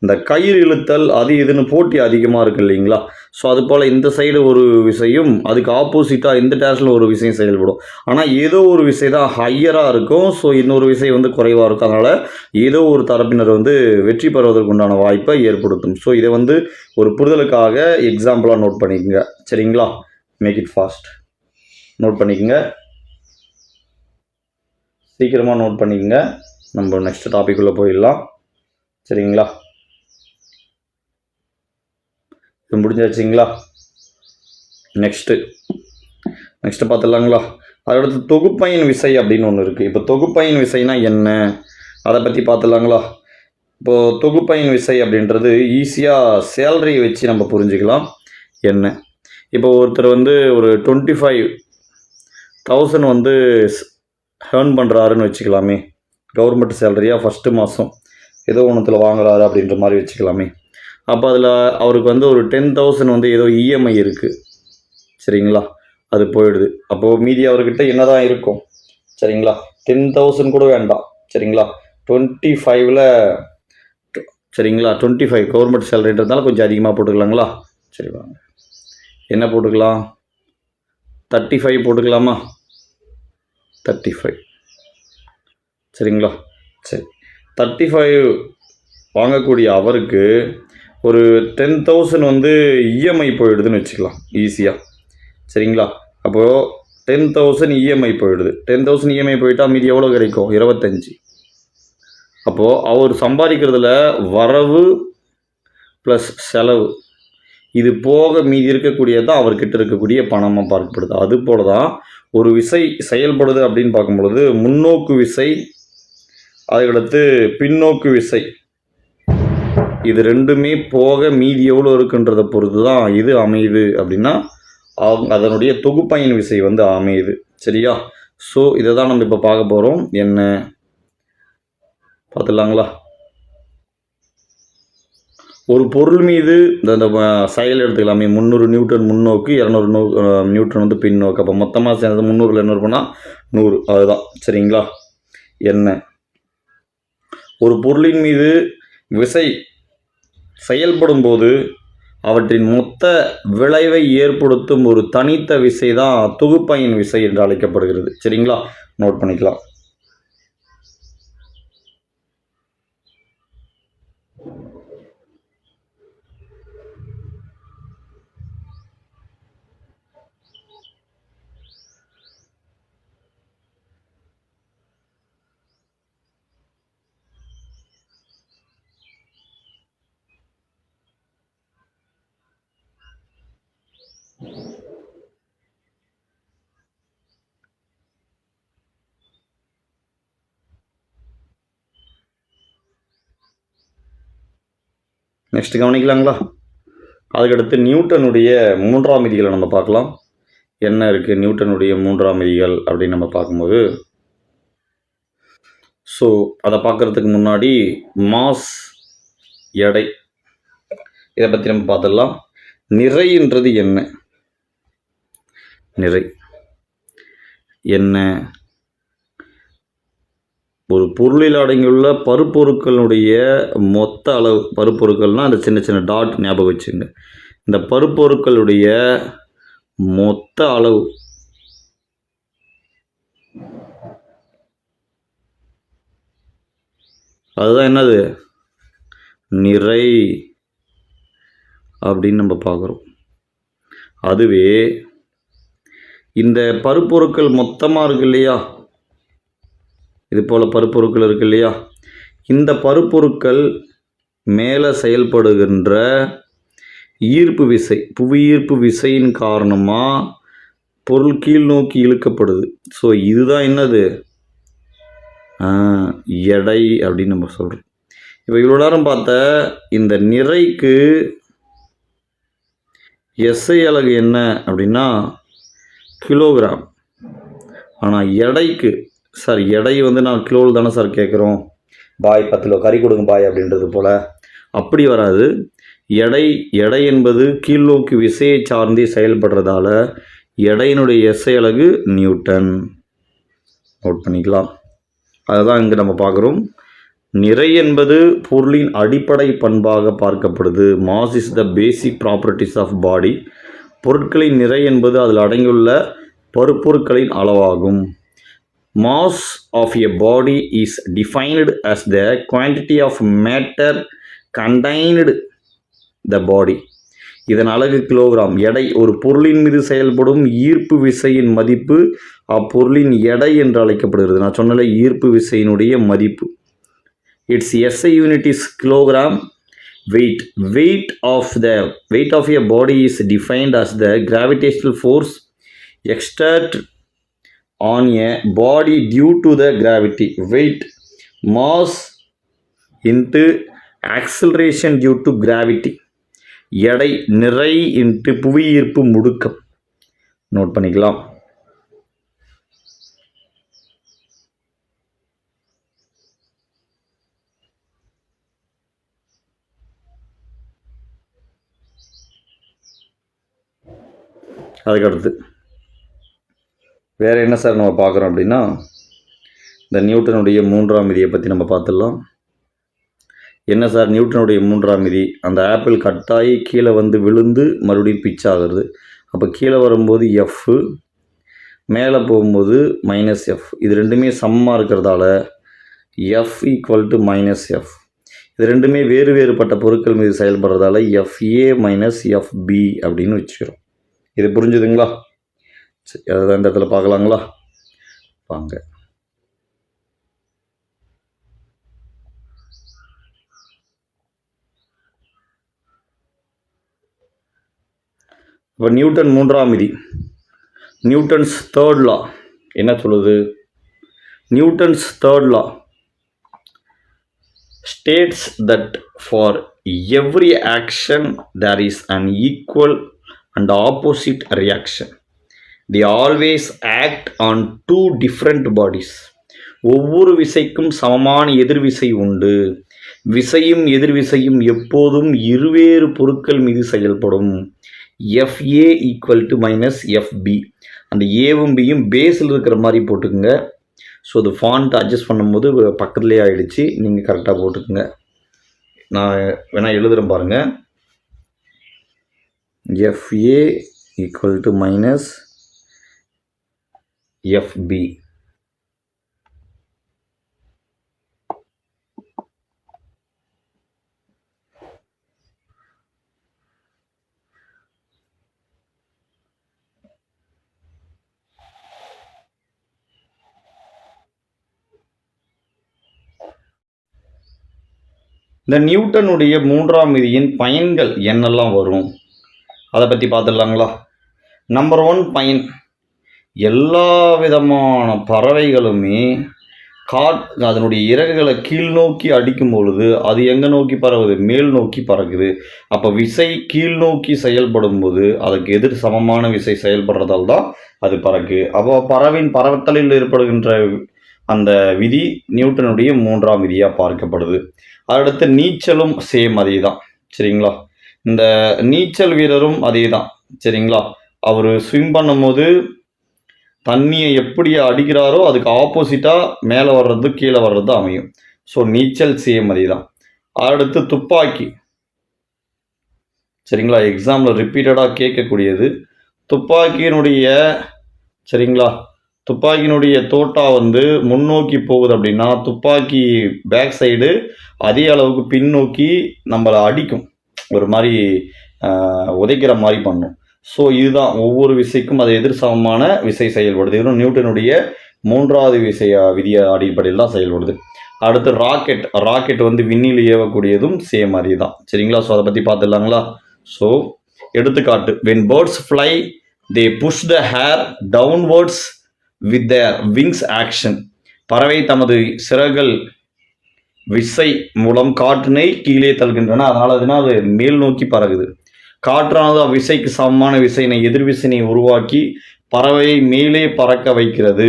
இந்த கயிறு இழுத்தல் அது இதுன்னு போட்டி அதிகமாக இருக்குது இல்லைங்களா? ஸோ அது போல் இந்த சைடு ஒரு விசையும் அதுக்கு ஆப்போசிட்டாக இந்த டேரக்ஷனில் ஒரு விசையும் செயல்படும். ஆனால் ஏதோ ஒரு விசை தான் ஹையராக இருக்கும், ஸோ இன்னொரு விசை வந்து குறைவாக இருக்கும். அதனால் ஏதோ ஒரு தரப்பினர் வந்து வெற்றி பெறுவதற்கு உண்டான வாய்ப்பை ஏற்படுத்தும். ஸோ இதை வந்து ஒரு புரிதலுக்காக எக்ஸாம்பிளாக நோட் பண்ணிக்கோங்க, சரிங்களா? மேக் இட் ஃபாஸ்ட், நோட் பண்ணிக்கோங்க, சீக்கிரமாக நோட் பண்ணிக்கோங்க. நம்ம நெக்ஸ்ட் டாபிக் உள்ள போயிடலாம், சரிங்களா? இது முடிஞ்சாச்சுங்களா? நெக்ஸ்ட்டு பார்த்துடலாங்களா? அதோடத்து தொகுப்பயன் விசை அப்படின்னு ஒன்று இருக்குது. இப்போ தொகுப்பயன் விசைனா என்ன, அதை பற்றி பார்த்துடலாங்களா? இப்போது தொகுப்பயன் விசை அப்படின்றது ஈஸியாக சேலரியை வச்சு நம்ம புரிஞ்சுக்கலாம். என்ன, இப்போ ஒருத்தர் வந்து ஒரு 25,000 வந்து ஏர்ன் பண்ணுறாருன்னு வச்சுக்கலாமே, கவர்மெண்ட் சேலரியாக ஃபஸ்ட்டு மாதம் ஏதோ ஒன்றுத்தில் வாங்குறாரு அப்படின்ற மாதிரி வச்சுக்கலாமே. அப்போ அதில் அவருக்கு வந்து ஒரு 10,000 வந்து ஏதோ இஎம்ஐ இருக்குது, சரிங்களா, அது போயிடுது. அப்போது மீதி அவர்கிட்ட என்ன தான் இருக்கும், சரிங்களா? 10,000 கூட வேண்டாம், சரிங்களா? 25ல், சரிங்களா, 25 கவர்மெண்ட் சேலரின்றதுனால கொஞ்சம் அதிகமாக போட்டுக்கலாங்களா? சரி வாங்க, என்ன போட்டுக்கலாம், 35 போட்டுக்கலாமா? 35, சரிங்களா? சரி, 35 வாங்கக்கூடிய அவருக்கு ஒரு 10,000 வந்து இஎம்ஐ போயிடுதுன்னு வச்சுக்கலாம் ஈஸியாக, சரிங்களா? அப்போது 10,000 இஎம்ஐ போயிடுது. 10,000 இஎம்ஐ போயிட்டால் மீதி எவ்வளோ கிடைக்கும், 25. அப்போது அவர் சம்பாதிக்கிறதுல வரவு ப்ளஸ் செலவு இது போக மீதி இருக்கக்கூடியதான் அவர்கிட்ட இருக்கக்கூடிய பணமாக பார்க்கப்படுது. அது போல தான் ஒரு விசை செயல்படுது அப்படின்னு பார்க்கும்பொழுது முன்னோக்கு விசை, அதுக்கடுத்து பின்னோக்கு விசை, இது ரெண்டுமே போக மீதி எவ்வளோ இருக்குன்றதை பொறுத்து தான் இது அமையுது அப்படின்னா அதனுடைய தொகுப்பயன் விசை வந்து அமையுது, சரியா? ஸோ இதை தான் நம்ம இப்போ பார்க்க போகிறோம். என்ன பார்த்துடலாங்களா? ஒரு பொருள் மீது இந்த செயல் எடுத்துக்கலாமே, 300 நியூட்டன் முன்னோக்கு, 200 நியூட்டன் வந்து பின்னோக்கு. அப்போ மொத்தமாக சேர்ந்தது 300ல் 200 பண்ணால் 100, அதுதான், சரிங்களா? என்ன, ஒரு பொருளின் மீது விசை செயல்படும் போது அவற்றின் மொத்த விளைவை ஏற்படுத்தும் ஒரு தனித்த விசை தான் தொகுப்பயன் விசை என்று அழைக்கப்படுகிறது, சரிங்களா? நோட் பண்ணிக்கலாம். நெக்ஸ்ட் கவனிக்கலாங்களா? அதுக்கடுத்து நியூட்டனுடைய 3ஆம் விதிகளை நம்ம பார்க்கலாம். என்ன இருக்குது நியூட்டனுடைய 3ஆம் விதிகள் அப்படின்னு நம்ம பார்க்கும்போது, ஸோ அதை பார்க்குறதுக்கு முன்னாடி மாஸ், எடை, இதை பற்றி நம்ம பார்த்துடலாம். நிறைன்றது என்ன, நிறை என்ன, ஒரு பொருளில் அடங்கியுள்ள பருப்பொருட்களுடைய மொத்த அளவு, பருப்பொருட்கள்னால் அந்த சின்ன சின்ன டாட் ஞாபகம் வச்சுங்க. இந்த பருப்பொருட்களுடைய மொத்த அளவு அதுதான் என்னது, நிறை அப்படின்னு நம்ம பார்க்குறோம். அதுவே இந்த பருப்பொருட்கள் மொத்தமாக இருக்கு இல்லையா, இது போல் பருப்பொருட்கள் இருக்கு இல்லையா, இந்த பருப்பொருட்கள் மேலே செயல்படுகின்ற ஈர்ப்பு விசை, புவியீர்ப்பு விசையின் காரணமாக பொருள் கீழ் நோக்கி இழுக்கப்படுது. ஸோ இதுதான் என்னது, எடை அப்படின்னு நம்ம சொல்கிறோம். இப்போ இவ்வளோ நேரம் பார்த்த இந்த நிறைக்கு எஸ்ஐ அலகு என்ன அப்படின்னா கிலோகிராம். ஆனால் எடைக்கு சார் எடை வந்து நான் கிலோவில் தானே சார் கேட்குறோம், பாய் 10 கிலோ கறி கொடுங்க பாய் அப்படின்றது போல் அப்படி வராது. எடை என்பது கீழ்நோக்கி விசையை சார்ந்தே செயல்படுறதால எடையினுடைய எஸ்ஐ அலகு நியூட்டன். நோட் பண்ணிக்கலாம். அதை தான் இங்கே நம்ம பார்க்குறோம். நிறை என்பது பொருளின் அடிப்படை பண்பாக பார்க்கப்படுது. Mass is the basic properties of body. பொருட்களின் நிறை என்பது அதில் அடங்கியுள்ள பருப்பொருட்களின் அளவாகும். Mass of a body is defined as the quantity of matter contained the body. இதன் அலகு கிலோகிராம். எடை ஒரு பொருளின் மீது செயல்படும் ஈர்ப்பு விசையின் மதிப்பு அப்பொருளின் எடை என்று அழைக்கப்படுகிறது. நான் சொன்னல ஈர்ப்பு விசையினுடைய மதிப்பு. It's SI unit is kilogram. weight of a body is defined as the gravitational force exerted on a body due to the gravity. Weight, mass into acceleration due to gravity. எடை நிறை இன்ட்டு புவியீர்ப்பு முடுக்கம். Note பண்ணிக்கலாம். அதுக்கடுத்து வேறு என்ன sir நம்ம பார்க்குறோம் அப்படின்னா இந்த நியூட்டனுடைய 3ஆம் விதியை பற்றி நம்ம பார்த்துடலாம். என்ன சார் நியூட்டனுடைய 3ஆம் விதி? அந்த ஆப்பிள் கட்டாயி கீழே வந்து விழுந்து மறுபடியும் பிச் ஆகுறது. அப்போ கீழே வரும்போது எஃப், மேலே போகும்போது -F. இது ரெண்டுமே சமமாக இருக்கிறதால F = -F. இது ரெண்டுமே வேறுபட்ட பொருட்கள் மீது செயல்படுறதால FA - FB அப்படின்னு வச்சுக்கிறோம். இது புரிஞ்சுதுங்களா? சரி, அதான் இந்த இடத்துல பார்க்கலாங்களா? வாங்க. இப்போ நியூட்டன் 3ஆம் விதி, நியூட்டன்ஸ் தேர்ட் லா என்ன சொல்லுது? Newton's third law states that for every action there is an equal and opposite reaction. They always act on two different bodies. ஒவ்வொரு விசைக்கும் சமமான எதிர்விசை உண்டு. விசையும் எதிர்விசையும் எப்போதும் இருவேறு பொருட்கள் மீது செயல்படும். FA = -FB. அந்த ஏவும் பியும் பேஸில் இருக்கிற மாதிரி போட்டுக்குங்க. ஸோ அது ஃபாண்ட் அட்ஜஸ்ட் பண்ணும்போது பக்கத்துலேயே ஆகிடுச்சு. நீங்கள் கரெக்டாக போட்டுக்குங்க. நான் வேணால் எழுதுகிறேன் பாருங்கள். FA = -FB. இந்த நியூட்டனுடைய 3ஆம் விதியின் பயன்கள் என்னெல்லாம் வரும் அதை பற்றி பார்த்துடலாங்களா? நம்பர் 1 பயன், எல்லா விதமான பறவைகளுமே அதனுடைய இறகுகளை கீழ் நோக்கி அடிக்கும் பொழுது அது எங்கே நோக்கி பறகுது? மேல் நோக்கி பறக்குது. அப்போ விசை கீழ் நோக்கி செயல்படும் போது அதுக்கு எதிர் சமமான விசை செயல்படுறதால் தான் அது பறக்கு. அப்போ பறத்தலில் ஏற்படுகின்ற அந்த விதி நியூட்டனுடைய 3ஆம் விதியாக பார்க்கப்படுது. அடுத்து நீச்சலும் சேம் அதே தான். சரிங்களா? இந்த நீச்சல் வீரரும் அதே தான். சரிங்களா? அவர் ஸ்விம் பண்ணும்போது தண்ணியை எப்படி அடிக்கிறாரோ அதுக்கு ஆப்போசிட்டாக மேலே வர்றது கீழே வர்றது அமையும். ஸோ நீச்சல் சேம் அதே தான். அடுத்து துப்பாக்கி. சரிங்களா? எக்ஸாமில் ரிப்பீட்டடாக கேட்கக்கூடியது துப்பாக்கியினுடைய, சரிங்களா, துப்பாக்கியினுடைய தோட்டா வந்து முன்னோக்கி போகுது அப்படின்னா துப்பாக்கி பேக் சைடு அதே அளவுக்கு பின்னோக்கி நம்மளை அடிக்கும், ஒரு மாதிரி உதைக்கிற மாதிரி பண்ணும். ஸோ இதுதான் ஒவ்வொரு விசைக்கும் அது எதிர் சமமான விசை செயல்படுது. இதுவும் நியூட்டனுடைய 3ஆவது விதிய அடிப்படையில் தான் செயல்படுது. அடுத்து ராக்கெட் வந்து விண்ணில் ஏவக்கூடியதும் சேம் மாதிரி தான். சரிங்களா? ஸோ அதை பற்றி பார்த்துடலாங்களா? ஸோ எடுத்துக்காட்டு, when birds fly they push the air downwards with their wings action. பறவை தமது சிறகுகள் விசை மூலம் காற்றினை கீழே தள்ளுகின்றன. அதனால அது மேல் நோக்கி பறகுது. காற்றானது அவ்விசைக்கு சமமான விசையினை எதிர்விசையினை உருவாக்கி பறவையை மேலே பறக்க வைக்கிறது.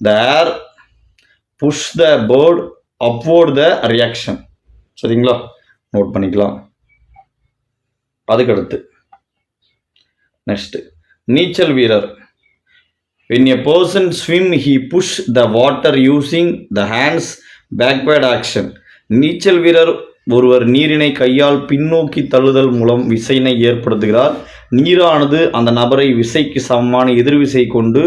The air push the bird upward the reaction. சரிங்களா, நோட் பண்ணிக்கலாம். அதுக்கடுத்து நெக்ஸ்ட், நீச்சல் வீரர். when a person swim he push the water using the hands backward action. நீச்சல் வீரர் ஒருவர் நீரினை கையால் பின்னோக்கி தள்ளுதல் மூலம் விசையினை ஏற்படுத்துகிறார். நீரானது அந்த நபரை விசைக்கு சமமான எதிர்விசை கொண்டு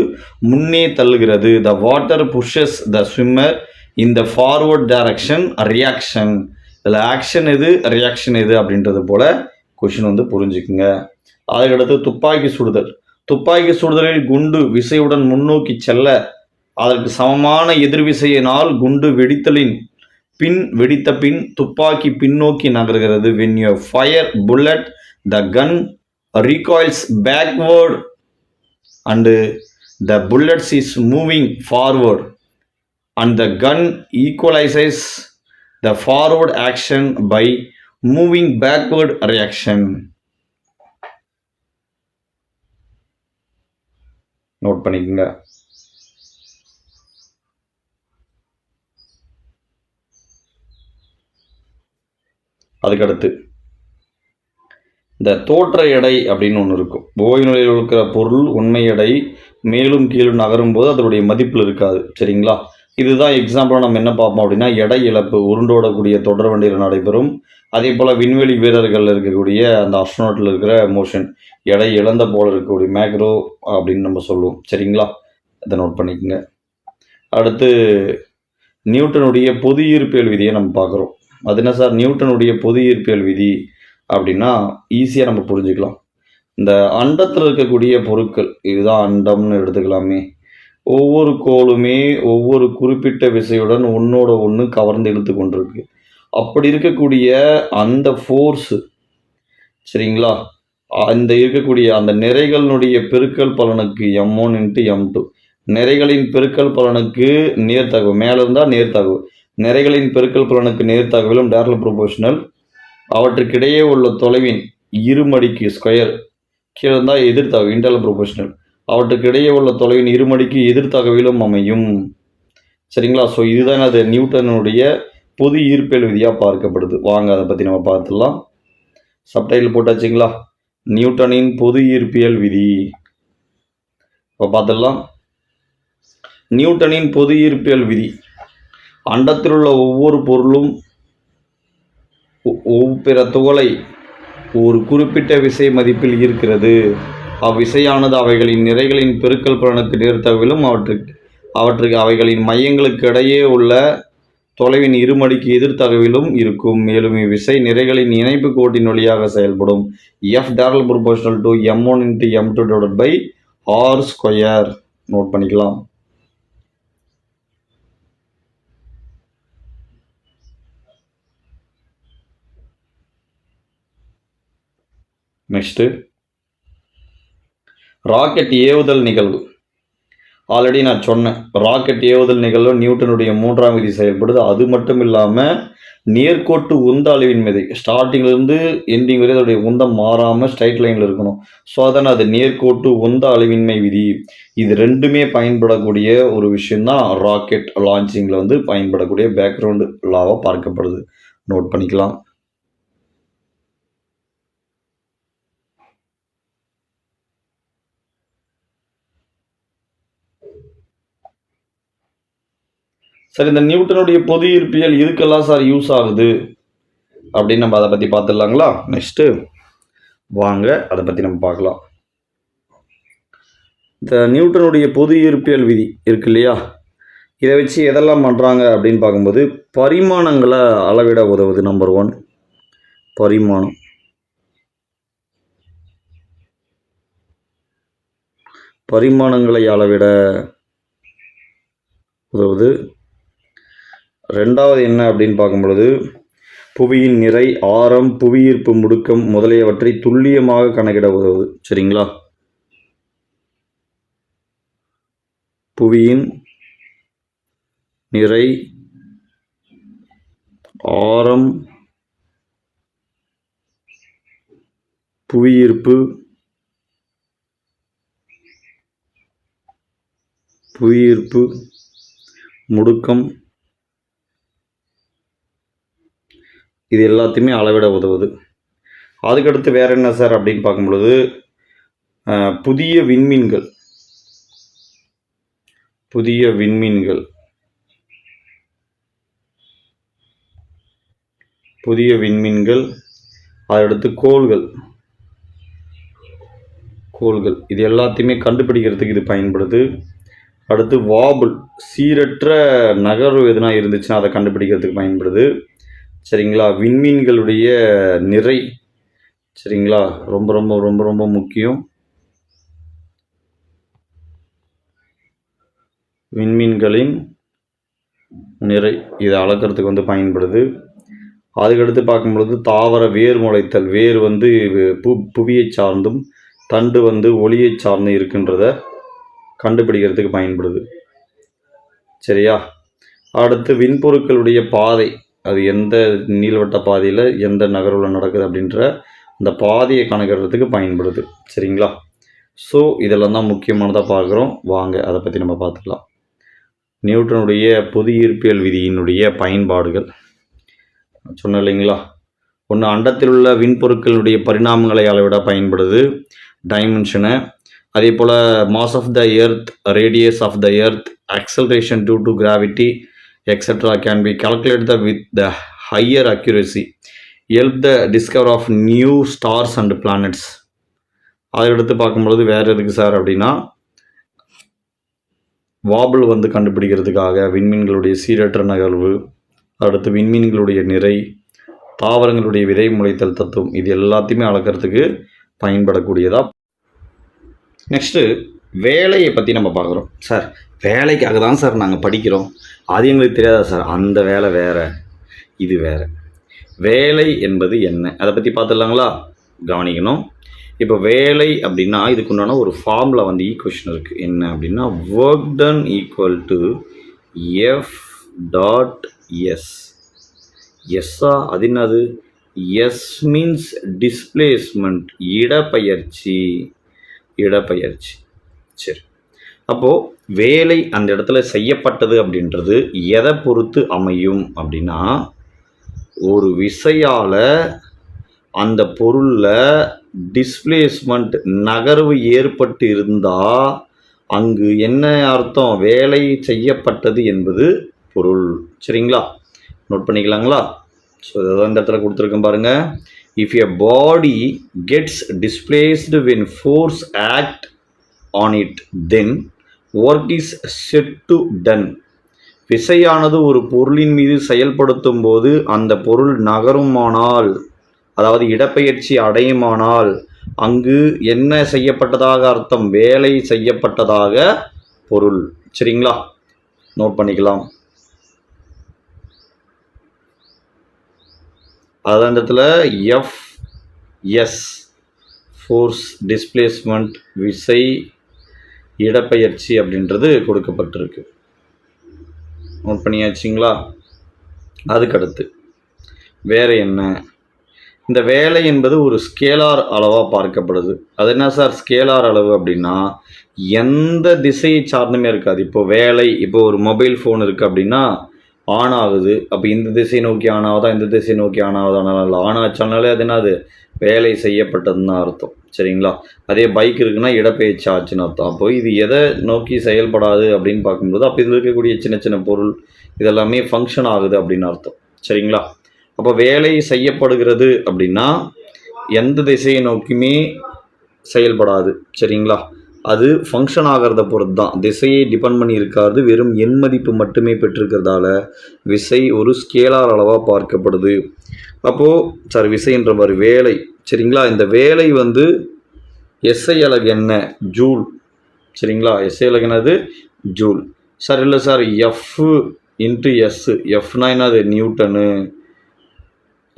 முன்னே தள்ளுகிறது. The water புஷஸ் the swimmer in the forward direction reaction. இதில் ஆக்ஷன் எது ரியாக்ஷன் எது அப்படின்றது போல கொஷின் புரிஞ்சுக்குங்க. அதுக்கடுத்து துப்பாக்கி சுடுதல். துப்பாக்கி சுடுதலில் குண்டு விசையுடன் முன்னோக்கி செல்ல அதற்கு சமமான எதிர்விசையினால் குண்டு வெடித்த பின் துப்பாக்கி பின்னோக்கி நகர்கிறது. when you fire bullet the gun recoils backward and the bullets is moving forward and the gun equalizes the forward action by moving backward reaction. Note பண்ணிக்கங்க. அதுக்கடுத்து இந்த தோற்ற எடை அப்படின்னு ஒன்று இருக்கும். ஓய்வு நிலையில் இருக்கிற பொருள் உண்மை எடை மேலும் கீழும் நகரும் போது அதனுடைய மதிப்பில் இருக்காது. சரிங்களா, இதுதான் எக்ஸாம்பிளாக நம்ம என்ன பார்ப்போம் அப்படின்னா, எடை இழப்பு உருண்டோடக்கூடிய தொடர் வண்டியில் நடைபெறும். அதே போல் விண்வெளி வீரர்கள் இருக்கக்கூடிய அந்த அஸ்ட்ரோனட்டில் இருக்கிற மோஷன் எடை இழந்த போல் இருக்கக்கூடிய மேக்ரோ அப்படின்னு நம்ம சொல்லுவோம். சரிங்களா, இதை நோட் பண்ணிக்கோங்க. அடுத்து நியூட்டனுடைய பொது ஈர்ப்பியல் விதியை நம்ம பார்க்குறோம். அது என்ன சார் நியூட்டனுடைய பொது ஈர்ப்பியல் விதி அப்படின்னா, ஈஸியாக நம்ம புரிஞ்சுக்கலாம். இந்த அண்டத்தில் இருக்கக்கூடிய பொருட்கள், இதுதான் அண்டம்னு எடுத்துக்கலாமே, ஒவ்வொரு கோளுமே ஒவ்வொரு குறிப்பிட்ட விசையுடன் ஒன்றோட ஒன்று கவர்ந்து இழுத்து கொண்டிருக்கு. அப்படி இருக்கக்கூடிய அந்த ஃபோர்ஸு, சரிங்களா, அந்த இருக்கக்கூடிய அந்த நிறைகளினுடைய பெருக்கல் பலனுக்கு m1 × m2, நிறைகளின் பெருக்கல் பலனுக்கு நேர்த்தகவு, மேலே இருந்தால் நேர்த்தகவு, நிறைகளின் பெருக்கல் பலனுக்கு நேர்த்தகவிலும் டைரக்ட்லி ப்ரொபோர்ஷனல், அவற்றுக்கிடையே உள்ள தொலைவின் இருமடிக்கு ஸ்கொயர், கீழே இருந்தால் எதிர்த்தகவு இன்டர்னல் ப்ரொபோர்ஷனல், அவற்றுக்கிடையே உள்ள தொலைவின் இருமடிக்கு எதிர்த்தகவிலும் அமையும். சரிங்களா, ஸோ இதுதான் அது நியூட்டனுடைய பொது ஈர்ப்பியல் விதியாக பார்க்கப்படுது. வாங்க அதை பற்றி நம்ம பார்த்துடலாம். சப்டைட்டில் போட்டாச்சுங்களா, நியூட்டனின் பொது ஈர்ப்பியல் விதி. இப்போ பார்த்துடலாம். நியூட்டனின் பொது ஈர்ப்பியல் விதி, அண்டத்தில் உள்ள ஒவ்வொரு பொருளும் பிற துகளை ஒரு குறிப்பிட்ட விசை மதிப்பில் ஈர்க்கிறது. அவ்விசையானது அவைகளின் நிறைகளின் பெருக்கல் பலனுக்கு நேர்த்தகவிலும் அவற்றுக்கு அவைகளின் மையங்களுக்கு இடையே உள்ள தொலைவின் இருமடிக்கு எதிர்த்தகவிலும் இருக்கும். மேலும் இவ்விசை நிறைகளின் இணைப்பு கோட்டின் வழியாக செயல்படும். F directly proportional to m1 × m2 r². Note பண்ணிக்கலாம். நெக்ஸ்ட்டு, ராக்கெட் ஏவுதல் நிகழ்வு. ஆல்ரெடி நான் சொன்னேன், ராக்கெட் ஏவுதல் நிகழ்வு நியூட்டனுடைய 3ஆம் விதி செயல்படுது. அது மட்டும் இல்லாமல் நேர்கோட்டு உந்த அழிவின் விதி, ஸ்டார்டிங்லேருந்து எண்டிங் வரை அதோடைய உந்தம் மாறாமல் ஸ்ட்ரைட் லைனில் இருக்கணும். ஸோ அதான் அது நேர்கோட்டு உந்த அழிவின்மை விதி. இது ரெண்டுமே பயன்படக்கூடிய ஒரு விஷயந்தான் ராக்கெட் லான்ச்சிங்கில் பயன்படக்கூடிய பேக்ரவுண்டு லாவாக பார்க்கப்படுது. நோட் பண்ணிக்கலாம். சரி, இந்த நியூட்டனுடைய பொது ஈர்ப்பியல் இதுக்கெல்லாம் சார் யூஸ் ஆகுது அப்படின்னு நம்ம அதை பற்றி பார்த்துடலாங்களா. நெக்ஸ்ட்டு வாங்க அதை பற்றி நம்ம பார்க்கலாம். இந்த நியூட்டனுடைய பொது ஈர்ப்பியல் விதி இருக்கு இல்லையா, இதை வச்சு எதெல்லாம் பண்ணுறாங்க அப்படின்னு பார்க்கும்போது, பரிமாணங்களை அளவிட உதவுது. நம்பர் 1 பரிமாணம். பரிமாணங்களை அளவிட உதவுது. ரெண்டாவது என்ன அப்படின்னு பார்க்கும் பொழுது, புவியின் நிறை, ஆரம், புவியீர்ப்பு முடுக்கம் முதலியவற்றை துல்லியமாக கணக்கிட உதவுது. சரிங்களா, புவியின் நிறை, ஆரம், புவியீர்ப்பு, முடுக்கம், இது எல்லாத்தையுமே அளவிட உதவுது. அதுக்கடுத்து வேற என்ன சார் அப்படின்னு பார்க்கும் பொழுது புதிய விண்மீன்கள், அதடுத்து கோள்கள், இது எல்லாத்தையுமே கண்டுபிடிக்கிறதுக்கு இது பயன்படுது. அடுத்து வாபிள், சீரற்ற நகர்வு எதுனா இருந்துச்சுன்னா அதை கண்டுபிடிக்கிறதுக்கு பயன்படுது. சரிங்களா. விண்மீன்களுடைய நிறை, சரிங்களா, ரொம்ப ரொம்ப ரொம்ப ரொம்ப முக்கியம். விண்மீன்களின் நிறை இதை அளக்கிறதுக்கு பயன்படுது. அதுக்கடுத்து பார்க்கும்பொழுது தாவர வேர் முளைத்தல், வேர் புவியை சார்ந்தும் தண்டு ஒளியை சார்ந்து இருக்கின்றத கண்டுபிடிக்கிறதுக்கு பயன்படுது. சரியா. அடுத்து விண்பொருட்களுடைய பாதை, அது எந்த நீள்வட்ட பாதையில் எந்த நகர்வில் நடக்குது அப்படின்ற அந்த பாதையை கணக்கிடுறதுக்கு பயன்படுது. சரிங்களா. ஸோ இதெல்லாம் தான் முக்கியமானதாக பார்க்குறோம். வாங்க அதை பற்றி நம்ம பார்த்துக்கலாம். நியூட்டனுடைய பொது ஈர்ப்பியல் விதியினுடைய பயன்பாடுகள் சொன்ன இல்லைங்களா. ஒன்று, அண்டத்தில் உள்ள விண்பொருட்களுடைய பரிணாமங்களை அளவிட பயன்படுது, டைமென்ஷனை. அதே போல் mass of the earth, radius of the earth, acceleration due to gravity, etc. can be calculated with the higher accuracy, help the discover of new stars and planets. அதை எடுத்து பார்க்கும்பொழுது வேறு எதுக்கு சார் அப்படின்னா, வாபிள் கண்டுபிடிக்கிறதுக்காக, விண்மீன்களுடைய சீரற்ற நகர்வு, அடுத்து விண்மீன்களுடைய நிறை, தாவரங்களுடைய விதை முளைத்தல் தத்துவம், இது எல்லாத்தையுமே அளக்கிறதுக்கு பயன்படக்கூடியதா. நெக்ஸ்ட்டு வேலையை பற்றி நம்ம பார்க்குறோம். சார் வேலைக்காக தான் சார் நாங்கள் படிக்கிறோம், அது எங்களுக்கு தெரியாதா சார்? அந்த வேலை வேறு, இது வேறு. வேலை என்பது என்ன, அதை பற்றி பார்த்துடலாங்களா? கவனிக்கணும். இப்போ வேலை அப்படின்னா இதுக்குண்டான ஒரு ஃபார்முலா ஈக்குவேஷன் இருக்குது. என்ன அப்படின்னா, work done equal to F dot S. எஸ்ஸா, அது என்னது? எஸ் மீன்ஸ் டிஸ்பிளேஸ்மெண்ட், இடப்பெயர்ச்சி. சரி, அப்போது வேலை அந்த இடத்துல செய்யப்பட்டது அப்படின்றது எதை பொறுத்து அமையும் அப்படின்னா, ஒரு விசையால் அந்த பொருளில் டிஸ்பிளேஸ்மெண்ட், நகர்வு ஏற்பட்டு இருந்தால் அங்கு என்ன அர்த்தம்? வேலை செய்யப்பட்டது என்பது பொருள். சரிங்களா, நோட் பண்ணிக்கலாங்களா? ஸோ இதான் இந்த இடத்துல கொடுத்துருக்கேன் பாருங்கள். If a body gets displaced when force act on it, then work is set to done. விசையானது ஒரு பொருளின் மீது செயல்படுத்தும் போது அந்த பொருள் நகருமானால், அதாவது இடப்பெயர்ச்சி அடையுமானால், அங்கு என்ன செய்யப்பட்டதாக அர்த்தம்? வேலை செய்யப்பட்டதாக பொருள். சரிங்களா, நோட் பண்ணிக்கலாம். அதான் இந்த இடத்துல எஃப்எஸ், ஃபோர்ஸ், டிஸ்பிளேஸ்மெண்ட், விசை, இடப்பெயர்ச்சி அப்படின்றது கொடுக்கப்பட்டிருக்கு. நோட் பண்ணியாச்சுங்களா? அதுக்கடுத்து வேறு என்ன? இந்த வேலை என்பது ஒரு ஸ்கேலார் அளவாக பார்க்கப்படுது. அது என்ன சார் ஸ்கேலார் அளவு அப்படின்னா, எந்த திசையை சார்ந்துமே இருக்காது. இப்போது வேலை, இப்போ ஒரு மொபைல் ஃபோன் இருக்குது அப்படின்னா ஆன் ஆகுது, அப்போ இந்த திசை நோக்கி ஆன் ஆகுதா, இந்த திசை நோக்கி ஆன் ஆகுதானால ஆன் ஆச்சானாலே அது என்னது? வேலை செய்யப்பட்டதுன்னு அர்த்தம். சரிங்களா. அதே பைக் இருக்குன்னா இடப்பெயர்ச்சி ஆச்சுன்னு அர்த்தம். அப்போ இது எதை நோக்கி செயல்படாது அப்படின்னு பார்க்கும்போது, அப்போ இதில் இருக்கக்கூடிய சின்ன சின்ன பொருள் இதெல்லாமே ஃபங்க்ஷன் ஆகுது அப்படின்னு அர்த்தம். சரிங்களா. அப்போ வேலை செய்யப்படுகிறது அப்படின்னா எந்த திசையை நோக்கியுமே செயல்படாது. சரிங்களா, அது ஃபங்க்ஷன் ஆகிறத பொறுத்து தான், திசையை டிபெண்ட் பண்ணி இருக்காது, வெறும் எண் மதிப்பு மட்டுமே பெற்றிருக்கிறதால விசை ஒரு ஸ்கேலார் அளவாக பார்க்கப்படுது. அப்போது சார் விசைன்ற மாதிரி வேலை. சரிங்களா, இந்த வேலை எஸ்ஐ அலகு என்ன? ஜூல். சரிங்களா, எஸ்ஐ அலகு என்னது? ஜூல். சார் இல்லை சார் எஃப் இன்ட்டு எஸ், எஃப்னா என்னது? நியூட்டனு.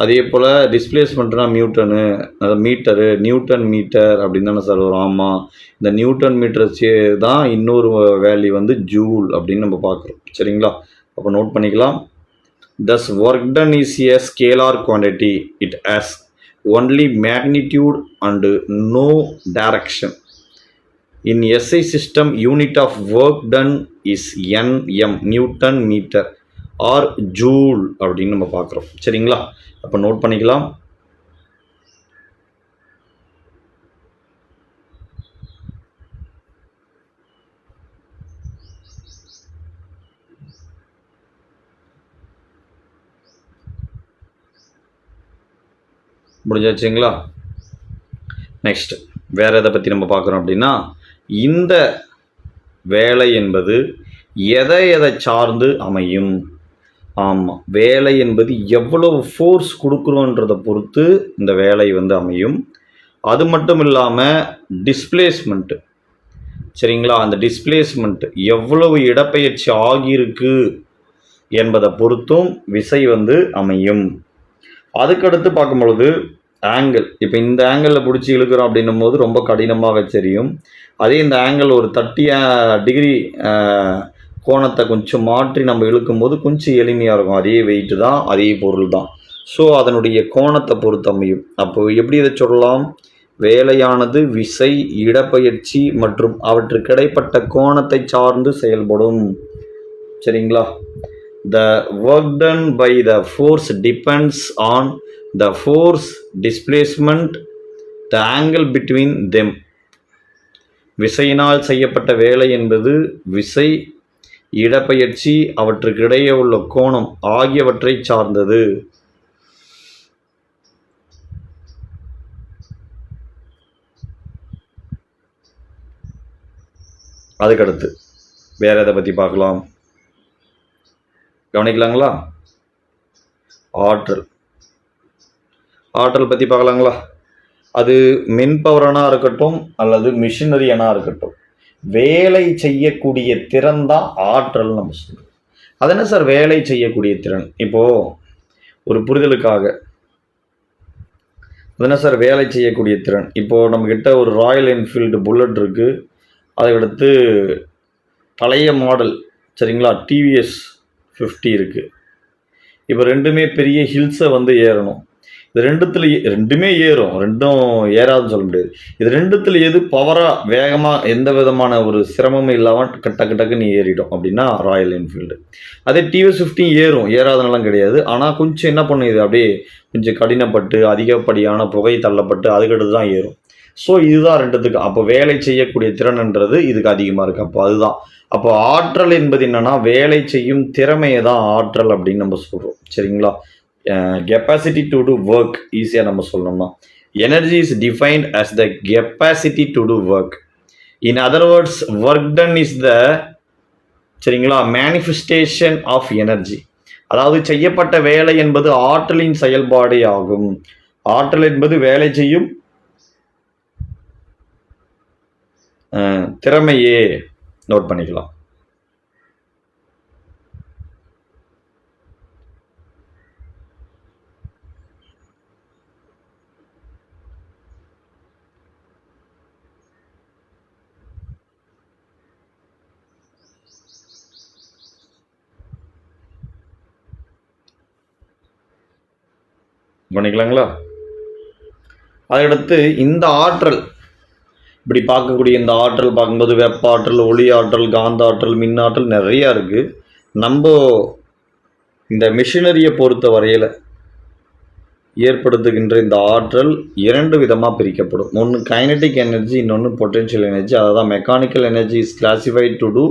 அதே போல் டிஸ்பிளேஸ்மெண்ட்னா நியூட்டனு, அது மீட்டரு, நியூட்டன் மீட்டர் அப்படின்னு தானே சார் வரும். ஆமாம், இந்த நியூட்டன் மீட்டர் தான் இன்னொரு வேல்யூ ஜூல் அப்படின்னு நம்ம பார்க்குறோம். சரிங்களா, அப்போ நோட் பண்ணிக்கலாம். thus work done is a scalar quantity, it has only magnitude and no direction. In SI system, unit of work done is Nm, Newton meter or joule அப்படின்னு நம்ம பார்க்குறோம். சரிங்களா? அப்போ நோட் பண்ணிக்கலாம். முடிஞ்சாச்சுங்களா? நெக்ஸ்ட் வேற எதை பற்றி நம்ம பார்க்குறோம் அப்படின்னா, இந்த வேலை என்பது எதை சார்ந்து அமையும்? ஆமாம், வேலை என்பது எவ்வளவு ஃபோர்ஸ் கொடுக்குறோன்றதை பொறுத்து இந்த வேலை வந்து அமையும். அது மட்டும் இல்லாமல் டிஸ்பிளேஸ்மெண்ட்டு, சரிங்களா, அந்த டிஸ்பிளேஸ்மெண்ட் எவ்வளவு இடப்பெயர்ச்சி ஆகியிருக்கு என்பதை பொறுத்தும் விசை வந்து அமையும். அதுக்கடுத்து பார்க்கும் பொழுது ஆங்கிள், இப்போ இந்த ஆங்கிளில் பிடிச்சி இழுக்கிறோம் அப்படின்னும் போது ரொம்ப கடினமாக தெரியும். அதே இந்த ஆங்கிள் ஒரு 30 டிகிரி கோணத்தை கொஞ்சம் மாற்றி நம்ம இழுக்கும்போது கொஞ்சம் எளிமையாக இருக்கும். அதே வெயிட்டு தான், அதே பொருள் தான். ஸோ அதனுடைய கோணத்தை பொறுத்து அமையும். அப்போ எப்படி இதை சொல்லலாம்? வேலையானது விசை, இடப்பெயர்ச்சி மற்றும் அவற்றுக்கு இடைப்பட்ட கோணத்தை சார்ந்து செயல்படும். சரிங்களா? The work done by the force depends on the force, displacement, the angle between them. விசையினால் செய்யப்பட்ட வேலை என்பது விசை, இடப்பெயர்ச்சி, அவற்றுக்கு இடையே உள்ள கோணம் ஆகியவற்றை சார்ந்தது. அதுக்கடுத்து வேற எதை பற்றி பார்க்கலாம்? கவனிக்கலாங்களா? ஆற்றல் பற்றி பார்க்கலாங்களா? அது மென்பவரானாக இருக்கட்டும் அல்லது மிஷினரியானா இருக்கட்டும், வேலை செய்யக்கூடிய திறன் தான் ஆற்றல் நம்ம சொல்கிறோம். அது என்ன சார் வேலை செய்யக்கூடிய திறன்? இப்போது ஒரு புரிதலுக்காக, அது என்ன சார் வேலை செய்யக்கூடிய திறன்? இப்போது நம்மக்கிட்ட ஒரு ராயல் என்ஃபீல்டு புல்லட் இருக்குது, அதுக்கடுத்து பழைய மாடல், சரிங்களா, டிவிஎஸ் 50 இருக்குது. இப்போ ரெண்டுமே பெரிய ஹில்ஸை வந்து ஏறணும். இது ரெண்டுமே ஏறும், ரெண்டும் ஏறாதுன்னு சொல்ல முடியாது. இது ரெண்டுத்தில் எது பவராக வேகமாக எந்த விதமான ஒரு சிரமமும் இல்லாமல் டக்குன்னு ஏறிடும் அப்படின்னா ராயல் என்ஃபீல்டு. அதே டிவிஎஸ் 50 ஏறாதனாலாம் கிடையாது. ஆனால் கொஞ்சம் என்ன பண்ணுது, அப்படியே கொஞ்சம் கடினப்பட்டு அதிகப்படியான புகை தள்ளப்பட்டு அதுக்கடுத்து தான் ஏறும். ஸோ இதுதான் ரெண்டுத்துக்கு. அப்போ வேலை செய்யக்கூடிய திறன்ன்றது இதுக்கு அதிகமாக இருக்குது. அப்போ அதுதான். அப்போ ஆற்றல் என்பது என்னன்னா, வேலை செய்யும் திறமையை தான் ஆற்றல் அப்படின்னு நம்ம சொல்கிறோம். சரிங்களா? கெப்பாசிட்டி டு டூ ஒர்க் ஈஸியாக நம்ம சொல்லணும்னா, energy is defined as the capacity to do work. In other words, work done is the, சரிங்களா, மேனிஃபெஸ்டேஷன் ஆஃப் எனர்ஜி. அதாவது செய்யப்பட்ட வேலை என்பது ஆற்றலின் செயல்பாடே ஆகும். ஆற்றல் என்பது வேலை செய்யும் திறமையே. நோட் பண்ணிக்கலாம். பண்ணிக்கலாங்களா? அதுக்கடுத்து இந்த ஆற்றல், இப்படி பார்க்கக்கூடிய இந்த ஆற்றல் பார்க்கும்போது வெப்ப ஆற்றல், ஒளி ஆற்றல், காந்த ஆற்றல், மின் ஆற்றல் நிறையா இருக்குது. நம்ம இந்த மிஷினரியை பொறுத்த வரையில் ஏற்படுத்துகின்ற இந்த ஆற்றல் 2 விதமாக பிரிக்கப்படும். ஒன்று கைனடிக் எனர்ஜி, இன்னொன்று பொட்டென்ஷியல் எனர்ஜி. அதாவது mechanical energy is classified into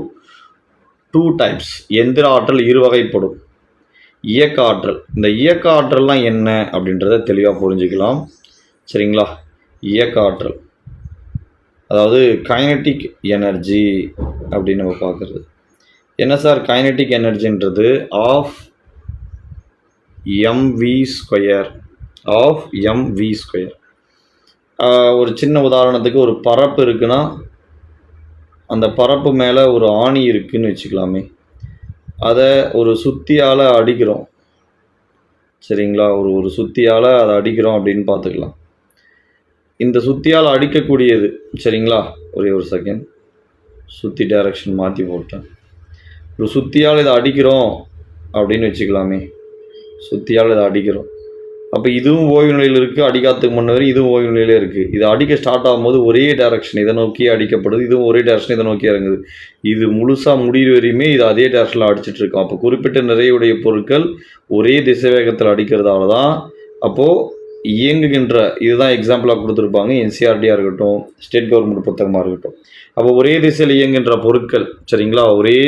2 types. எந்திர ஆற்றல் 2 வகைப்படும். இயக்க ஆற்றல். இந்த இயக்க ஆற்றல்லாம் என்ன அப்படின்றத தெளிவாக புரிஞ்சுக்கலாம். சரிங்களா? இயக்க ஆற்றல் அதாவது கைனடிக் எனர்ஜி அப்படின்னு நம்ம பார்க்குறது. என்ன சார் கைனடிக் எனர்ஜின்றது? Half mv square. ஒரு சின்ன உதாரணத்துக்கு, ஒரு பரப்பு இருக்குன்னா அந்த பரப்பு மேலே ஒரு ஆணி இருக்குன்னு வச்சுக்கலாமே, அதை ஒரு சுத்தியால் அடிக்கிறோம். சரிங்களா? ஒரு சுத்தியால் அதை அடிக்கிறோம் அப்படின்னு பார்த்துக்கலாம். இந்த சுத்தியால் அடிக்கக்கூடியது, சரிங்களா, ஒரே ஒரு செகண்ட், சுற்றி டைரக்ஷன் மாற்றி போட்டேன். ஒரு சுத்தியால் இதை அடிக்கிறோம் அப்படின்னு வச்சுக்கலாமே. சுத்தியால் இதை அடிக்கிறோம். அப்போ இதுவும் ஓய்வு நிலையில் இருக்குது, அடிக்காத்துக்கு முன்னவரை இதுவும் ஓய்வு நிலையிலே இருக்குது. இது அடிக்க ஸ்டார்ட் ஆகும்போது ஒரே டைரக்ஷன் இதை நோக்கியே அடிக்கப்படுது, இதுவும் ஒரே டைரக்ஷன் இதை நோக்கி இறங்குது. இது முழுசாக முடிவு வரையுமே இது அதே டைரக்ஷனில் அடிச்சிட்டு இருக்கோம். அப்போ குறிப்பிட்ட நிறையுடைய பொருட்கள் ஒரே திசை வேகத்தில் அடிக்கிறதால தான் அப்போது இயங்குகின்ற, இதுதான் எக்ஸாம்பிளாக கொடுத்துருப்பாங்க என்சிஆர்டியாக இருக்கட்டும், ஸ்டேட் கவர்மெண்ட் புத்தகமாக இருக்கட்டும். அப்போ ஒரே திசையில் இயங்குகின்ற பொருட்கள், சரிங்களா, ஒரே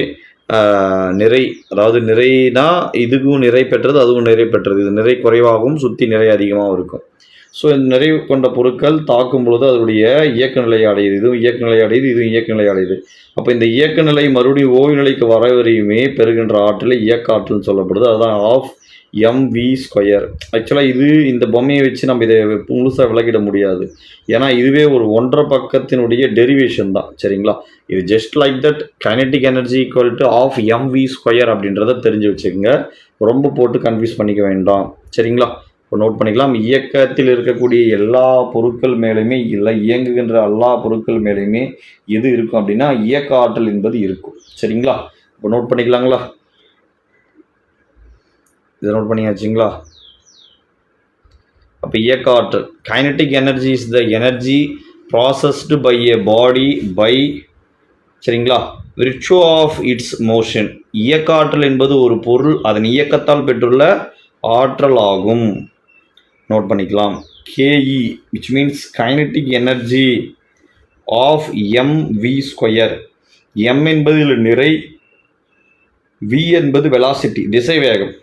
நிறை, அதாவது நிறைனா இதுவும் நிறை பெற்றது அதுவும் நிறை பெற்றது, இது நிறை குறைவாகவும் சுற்றி நிறை அதிகமாகவும் இருக்கும். ஸோ இந்த நிறை கொண்ட பொருட்கள் தாக்கும் பொழுது அதனுடைய இயக்க நிலை அடையுது, இதுவும் இயக்க நிலை அடையுது, இதுவும் இயக்க நிலை அடையுது. அப்போ இந்த இயக்க நிலை மறுபடியும் ஓய்வு நிலைக்கு வர வரையுமே பெறுகின்ற ஆற்றலை இயக்க ஆற்றல்னு சொல்லப்படுது. அதுதான் ஆஃப் mv². ஆக்சுவலாக இது இந்த பொம்மையை வச்சு நம்ம இதை முழுசாக விளக்கிட முடியாது, ஏன்னா இதுவே ஒரு ஒன்றரை பக்கத்தினுடைய டெரிவேஷன் தான், சரிங்களா. இது just like that kinetic energy equal to of mv² அப்படின்றத தெரிஞ்சு வச்சுக்கோங்க, ரொம்ப போட்டு கன்ஃபியூஸ் பண்ணிக்க வேண்டாம், சரிங்களா. இப்போ நோட் பண்ணிக்கலாம். இயக்கத்தில் இருக்கக்கூடிய எல்லா பொருட்கள் மேலேயுமே இல்லை, இயங்குகின்ற எல்லா பொருட்கள் மேலேயுமே எது இருக்கும் அப்படின்னா இயக்க ஆற்றல் என்பது இருக்கும், சரிங்களா. இப்போ நோட் பண்ணிக்கலாங்களா, இதை நோட் பண்ணியாச்சுங்களா. அப்போ இயக்க ஆற்றல், kinetic energy is the energy processed by a body by, சரிங்களா, விர்ச்சு ஆஃப் இட்ஸ் மோஷன். இயக்க ஆற்றல் என்பது ஒரு பொருள் அதன் இயக்கத்தால் பெற்றுள்ள ஆற்றல் ஆகும். நோட் பண்ணிக்கலாம். KE which means kinetic energy of mv². m என்பது நிறை, v என்பது வெலாசிட்டி திசை வேகம்,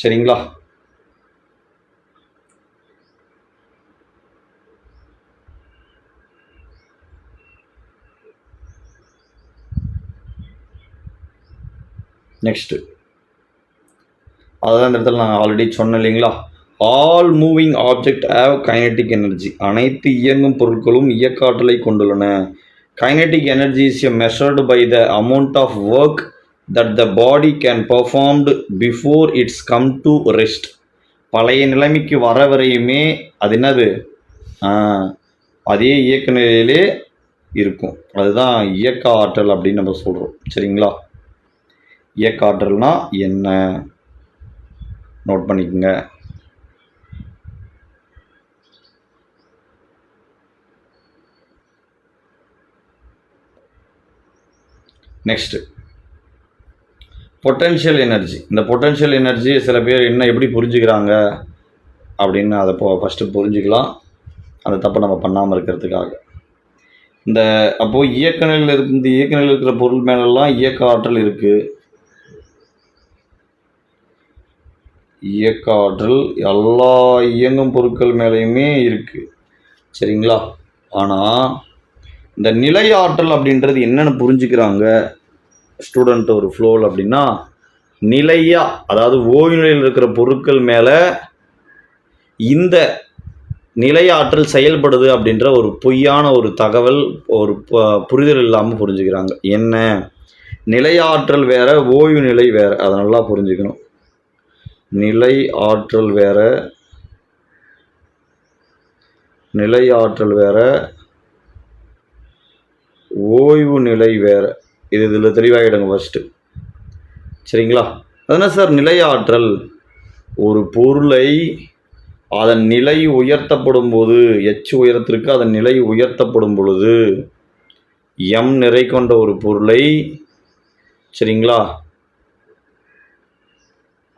சரிங்களா. நெக்ஸ்ட்டு அதான் இந்த இடத்துல நான் ஆல்ரெடி சொன்னேன் இல்லைங்களா, all moving object have kinetic energy. அனைத்து இயங்கும் பொருட்களும் இயக்க ஆற்றலை கொண்டுள்ளன. Kinetic energy is measured by the amount of work that the body can performed before its come to rest. பழைய நிலைமைக்கு வர வரையுமே அது என்னது, அதே இயக்க நிலையிலே இருக்கும், அதுதான் இயக்க ஆற்றல் அப்படின்னு நம்ம சொல்கிறோம், சரிங்களா. இயக்க ஆற்றல்னா என்ன நோட் பண்ணிக்கோங்க. Next potential energy. இந்த பொட்டென்ஷியல் எனர்ஜி சில பேர் என்ன எப்படி புரிஞ்சுக்கிறாங்க அப்படின்னு அதை ஃபஸ்ட்டு புரிஞ்சுக்கலாம், அந்த தப்பை நம்ம பண்ணாமல் இருக்கிறதுக்காக. இந்த அப்போது இயக்க நிலையில் இருக்கிற பொருள் மேலெல்லாம் இயக்க ஆற்றல் இருக்குது. இயக்க ஆற்றல் எல்லா இயங்கும் பொருட்கள் மேலேயுமே இருக்குது, சரிங்களா. ஆனால் இந்த நிலை ஆற்றல் அப்படின்றது என்னென்னு புரிஞ்சுக்கிறாங்க ஸ்டூடெண்ட் ஒரு ஃப்ளோவில் அப்படின்னா, நிலையாக, அதாவது ஓய்வு நிலையில் இருக்கிற பொருட்கள் மேலே இந்த நிலை ஆற்றல் செயல்படுது அப்படின்ற ஒரு பொய்யான ஒரு தகவல், ஒரு புரிதல் இல்லாமல் புரிஞ்சுக்கிறாங்க. என்ன, நிலை ஆற்றல் வேற, ஓய்வு நிலை வேற, அதை நல்லா புரிஞ்சுக்கணும். நிலை ஆற்றல் வேற, நிலை ஆற்றல் வேற, ஓய்வு நிலை வேற. இதில் தெளிவாகிடுங்க ஃபஸ்ட்டு, சரிங்களா. அதுனா சார் நிலை ஆற்றல், ஒரு பொருளை அதன் நிலை உயர்த்தப்படும் போது, h உயரத்திற்கு அதன் நிலை உயர்த்தப்படும் பொழுது, m நிறை கொண்ட ஒரு பொருளை, சரிங்களா,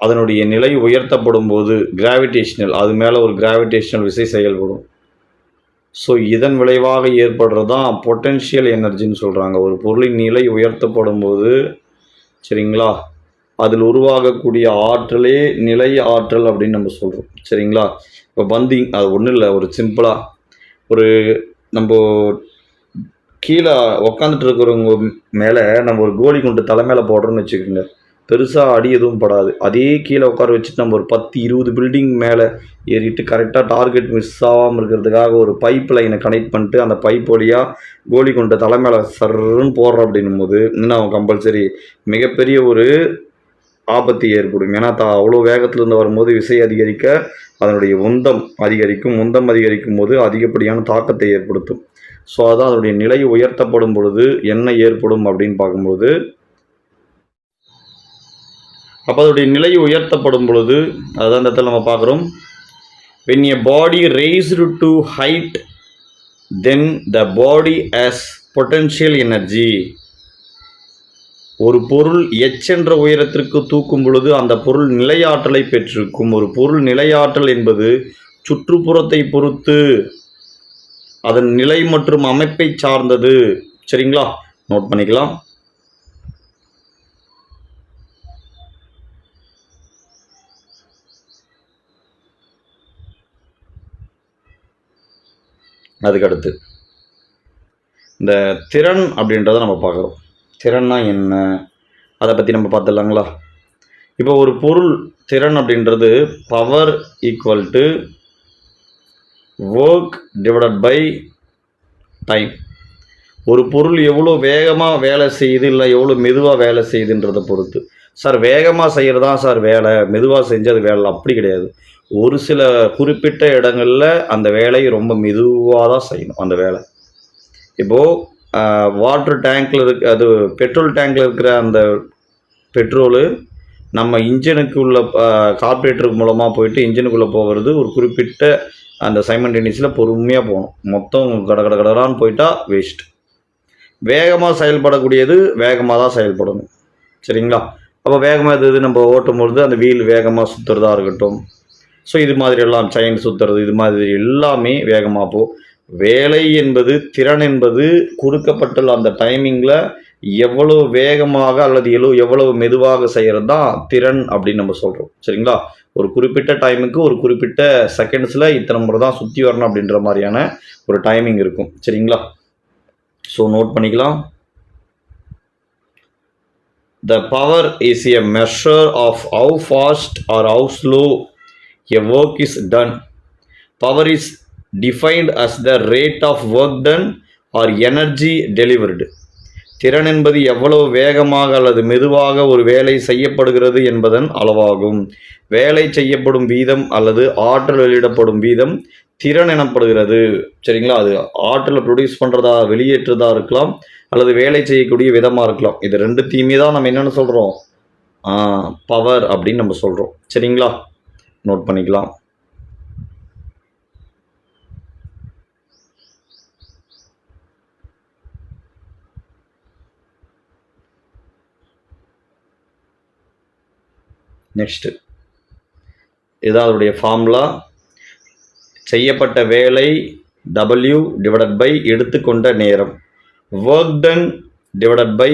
அதனுடைய நிலை உயர்த்தப்படும் போது கிராவிடேஷனல், அது மேலே ஒரு கிராவிடேஷனல் விசை செயல்படும். ஸோ இதன் விளைவாக ஏற்படுறது தான் பொட்டென்ஷியல் எனர்ஜின்னு சொல்கிறாங்க. ஒரு பொருளின் நிலை உயர்த்தப்படும் போது, சரிங்களா, அதில் உருவாகக்கூடிய ஆற்றலே நிலை ஆற்றல் அப்படின்னு நம்ம சொல்கிறோம், சரிங்களா. இப்போ பந்திங் அது ஒன்றும் இல்லை, ஒரு சிம்பிளாக ஒரு நம்ம கீழே உக்காந்துட்டு இருக்கிறவங்க மேலே நம்ம ஒரு கோலி குண்டு தலை மேலே போடுறோன்னு வச்சுக்கோங்க, பெருசாக அடி எதுவும் படாது. அதே கீழே உட்கார வச்சுட்டு நம்ம ஒரு 10-20 பில்டிங் மேலே ஏறிட்டு கரெக்டாக டார்கெட் மிஸ் ஆகாமல் இருக்கிறதுக்காக ஒரு பைப் லைனை கனெக்ட் பண்ணிட்டு அந்த பைப் வழியாக கோலி கொண்ட தலை மேலே சர்ன்னு போடுறோம் அப்படின்னும் போது இன்னும் கம்பல்சரி மிகப்பெரிய ஒரு ஆபத்து ஏற்படும். ஏன்னா அவ்வளோ வேகத்திலேருந்து வரும்போது விசை அதிகரிக்க அதனுடைய உந்தம் அதிகரிக்கும், உந்தம் அதிகரிக்கும் போது அதிகப்படியான தாக்கத்தை ஏற்படுத்தும். ஸோ அதான் அதனுடைய நிலை உயர்த்தப்படும் பொழுது என்ன ஏற்படும் அப்படின்னு பார்க்கும்போது, அப்போ அதோடைய நிலை உயர்த்தப்படும் பொழுது அதுதான் இந்த இடத்துல நம்ம பார்க்குறோம். when a body raised to height, then the body has potential energy. ஒரு பொருள் என்ற உயரத்திற்கு தூக்கும் பொழுது அந்த பொருள் நிலையாற்றலை பெற்றிருக்கும். ஒரு பொருள் நிலையாற்றல் என்பது சுற்றுப்புறத்தை பொறுத்து அதன் நிலை மற்றும் அமைப்பை சார்ந்தது. சரிங்களா, நோட் பண்ணிக்கலாம். அதுக்கடுத்து இந்த திறன் அப்படின்றத நம்ம பார்க்குறோம். திறன்னா என்ன, அதை பற்றி நம்ம பார்த்துடலாங்களா? இப்போ ஒரு பொருள் திறன் அப்படின்றது power equal to work divided by time. ஒரு பொருள் எவ்வளோ வேகமாக வேலை செய்யுது இல்லை எவ்வளோ மெதுவாக வேலை செய்யுதுன்றதை பொறுத்து. சார் வேகமாக செய்கிறது தான் சார் வேலை, மெதுவாக செஞ்சது வேலை, அப்படி கிடையாது. ஒரு சில குறிப்பிட்ட இடங்களில் அந்த வேலையை ரொம்ப மெதுவாக தான் செய்யணும் அந்த வேலை. இப்போது வாட்டர் டேங்க்கில் அது பெட்ரோல் டேங்க்கில் இருக்கிற அந்த பெட்ரோலு நம்ம இன்ஜினுக்கு உள்ள கார்பரேட்டருக்கு மூலமாக போயிட்டு இன்ஜினுக்குள்ளே போகிறது ஒரு குறிப்பிட்ட அந்த சைமல்டேனியஸில் பொறுமையாக போகணும். மொத்தம் கடகடான்னு போயிட்டால் வேஸ்ட். வேகமாக செயல்படக்கூடியது வேகமாக தான் செயல்படணும். சரிங்களா? அப்போ வேகமாக இது நம்ம ஓட்டும் பொழுது அந்த வீல் வேகமாக சுற்றுறதா இருக்கட்டும், ஸோ இது மாதிரி எல்லாம் செயின் சுற்றுறது, இது மாதிரி எல்லாமே வேகமாக போ. வேலை என்பது திறன் என்பது கொடுக்கப்பட்டுள்ள அந்த டைமிங்கில் எவ்வளோ வேகமாக அல்லது எவ்வளவு மெதுவாக செய்கிறது தான் திறன் அப்படின்னு நம்ம சொல்கிறோம். சரிங்களா? ஒரு குறிப்பிட்ட டைமுக்கு ஒரு குறிப்பிட்ட செகண்ட்ஸில் இத்தனை முறை தான் சுற்றி வரணும் அப்படின்ற மாதிரியான ஒரு டைமிங் இருக்கும். சரிங்களா? ஸோ நோட் பண்ணிக்கலாம். The power is a measure of how fast or how slow a work is done. Power is defined as the rate of work done or energy delivered. திறன் என்பது எவ்வளவு வேகமாக அல்லது மெதுவாக ஒரு வேலை செய்யப்படுகிறது என்பதன் அளவாகும். வேலை செய்யப்படும் வீதம் அல்லது ஆற்றல் வெளியிடப்படும் வீதம் திறன் எனப்படுகிறது. சரிங்களா? அது ஆற்றலை ப்ரொடியூஸ் பண்ணுறதா வெளியேற்றதா இருக்கலாம் அல்லது வேலை செய்யக்கூடிய விதமாக இருக்கலாம். இது ரெண்டுத்தையுமே தான் நம்ம என்னென்னு சொல்கிறோம், பவர் அப்படின்னு நம்ம சொல்கிறோம். சரிங்களா? நோட் பண்ணிக்கலாம். நெக்ஸ்ட்டு இதான் அதோடைய ஃபார்முலா. செய்யப்பட்ட வேலை W டிவைடட் பை எடுத்துக்கொண்ட நேரம், work done divided by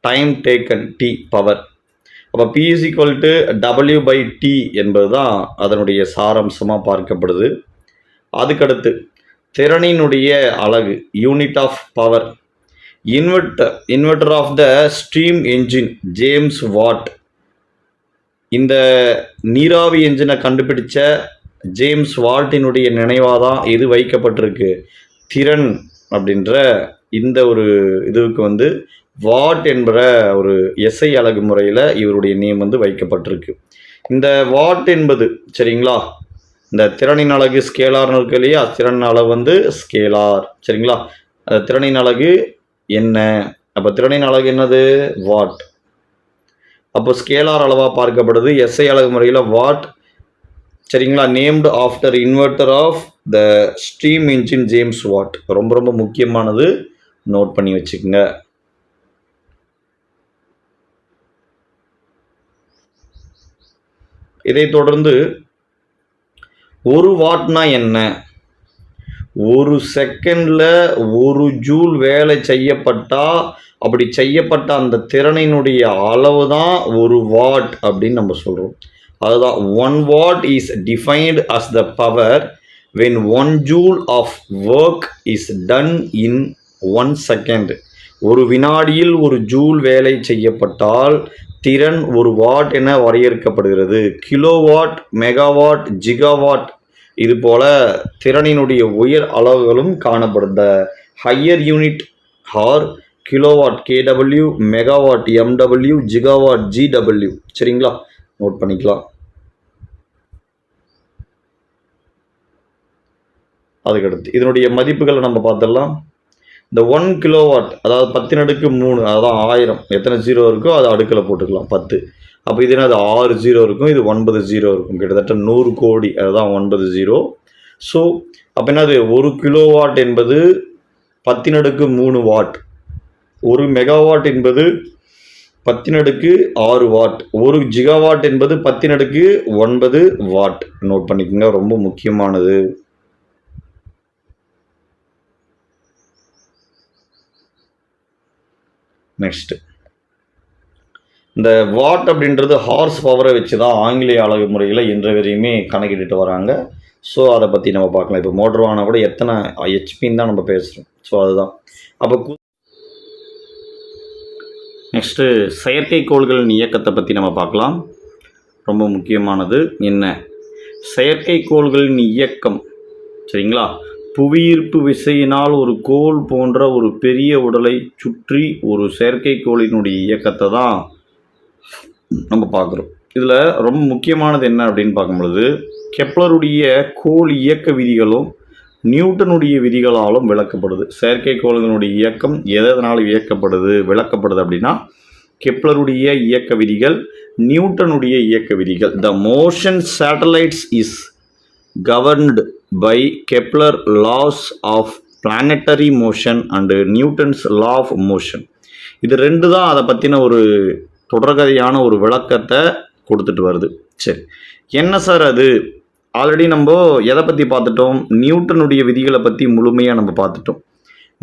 time taken T power. அப்போ P is equal to W by T என்பது தான் அதனுடைய சாராம்சமாக பார்க்கப்படுது. அதுக்கடுத்து திறனினுடைய அலகு unit of power. Inverter of the steam engine James Watt. இந்த நீராவி என்ஜினை கண்டுபிடிச்ச ஜேம்ஸ் வால்ட்டினுடைய நினைவாக தான் இது வைக்கப்பட்டிருக்கு. திறன் அப்படின்ற இந்த ஒரு இதுவுக்கு வாட் என்ற ஒரு எஸ்ஐ அலகு முறையில் இவருடைய நேம் வைக்கப்பட்டிருக்கு. இந்த வாட் என்பது சரிங்களா, இந்த திறனின் அலகு ஸ்கேலார்னு இருக்கு இல்லையா, திறன் அளவு ஸ்கேலார். சரிங்களா? அந்த திறனின் அலகு என்ன? அப்போ திறனின் அலகு என்னது? வாட். அப்போ ஸ்கேலார் அளவாக பார்க்கப்படுது எஸ்ஐ அலகு முறையில் வாட். சரிங்களா? Named after inverter of the steam engine James Watt. ரொம்ப ரொம்ப முக்கியமானது, நோட் பண்ணி வச்சுக்கோங்க. இதை தொடர்ந்து ஒரு வாட்னா என்ன? ஒரு செகண்டில் ஒரு ஜூல் வேலை செய்யப்பட்டால் அப்படி செய்யப்பட்ட அந்த திறனினுடைய அளவு தான் ஒரு வாட் அப்படின்னு நம்ம சொல்கிறோம். அதுதான் 1 watt is defined as the power when 1 joule of work is done in 1 second. ஒரு வினாடியில் ஒரு ஜூல் வேலை செய்யப்பட்டால் திறன் ஒரு வாட் என வரையறுக்கப்படுகிறது. கிலோவாட், மெகாவாட், ஜிகாவாட் இது போல திறனினுடைய உயர் அளவுகளும் காணப்படும். The higher unit are kilowatt KW, megawatt MW, gigawatt GW. சரிங்களா? நோட் பண்ணிக்கலாம். அதுக்கடுத்து இதனுடைய மதிப்புகளை நம்ம பார்த்துடலாம். இந்த 1 கிலோவாட் அதாவது 10^3 அதான் 1000 எத்தனை ஜீரோ இருக்கோ அது அடுக்கில் போட்டுக்கலாம் 10. அப்போ இது என்ன, அது 6 ஜீரோ இருக்கும், இது 9 ஜீரோ இருக்கும், கிட்டத்தட்ட 100 கோடி, அதுதான் 9 ஜீரோ. ஸோ அப்போ என்னது, 1 கிலோவாட் என்பது 10^3 வாட், 1 மெகாவாட் என்பது 10^6 வாட், 1 ஜிகாவாட் என்பது 10^9 வாட். நோட் பண்ணிக்கோங்க, ரொம்ப முக்கியமானது. நெக்ஸ்ட், இந்த வாட் அப்படின்றது ஹார்ஸ் பவரை வச்சு தான் ஆங்கிலேய அலகு முறையில் இன்று வரையுமே கணக்கிட்டு வராங்க. ஸோ அதை பற்றி நம்ம பார்க்கலாம். இப்போ மோட்டர் வாங்கினா கூட எத்தனை ஹெச்பின்னு தான் நம்ம பேசுகிறோம். ஸோ அதுதான். அப்போ நெக்ஸ்ட்டு செயற்கைக்கோள்களின் இயக்கத்தை பற்றி நம்ம பார்க்கலாம். ரொம்ப முக்கியமானது என்ன, செயற்கைக்கோள்களின் இயக்கம் சரிங்களா, புவியீர்ப்பு விசையினால் ஒரு கோள் போன்ற ஒரு பெரிய உடலை சுற்றி ஒரு செயற்கைக்கோளினுடைய இயக்கத்தை தான் நம்ம பார்க்குறோம். இதில் ரொம்ப முக்கியமானது என்ன அப்படின்னு பார்க்கும்பொழுது, கெப்லருடைய கோள் இயக்க விதிகளும் நியூட்டனுடைய விதிகளாலும் விளக்கப்படுது. செயற்கைக்கோள்களுடைய இயக்கம் எதனால் விளக்கப்படுது அப்படின்னா, கெப்லருடைய இயக்க விதிகள், நியூட்டனுடைய இயக்க விதிகள். The motion satellites is governed by Kepler laws of planetary motion and Newton's law of motion. இது ரெண்டு தான் அதை பற்றின ஒரு தொடர்கதையான ஒரு விளக்கத்தை கொடுத்துட்டு வருது. சரி, என்ன சார் அது, ஆல்ரெடி நம்ம எதை பற்றி பார்த்துட்டோம், நியூட்டனுடைய விதிகளை பற்றி முழுமையாக நம்ம பார்த்துட்டோம்.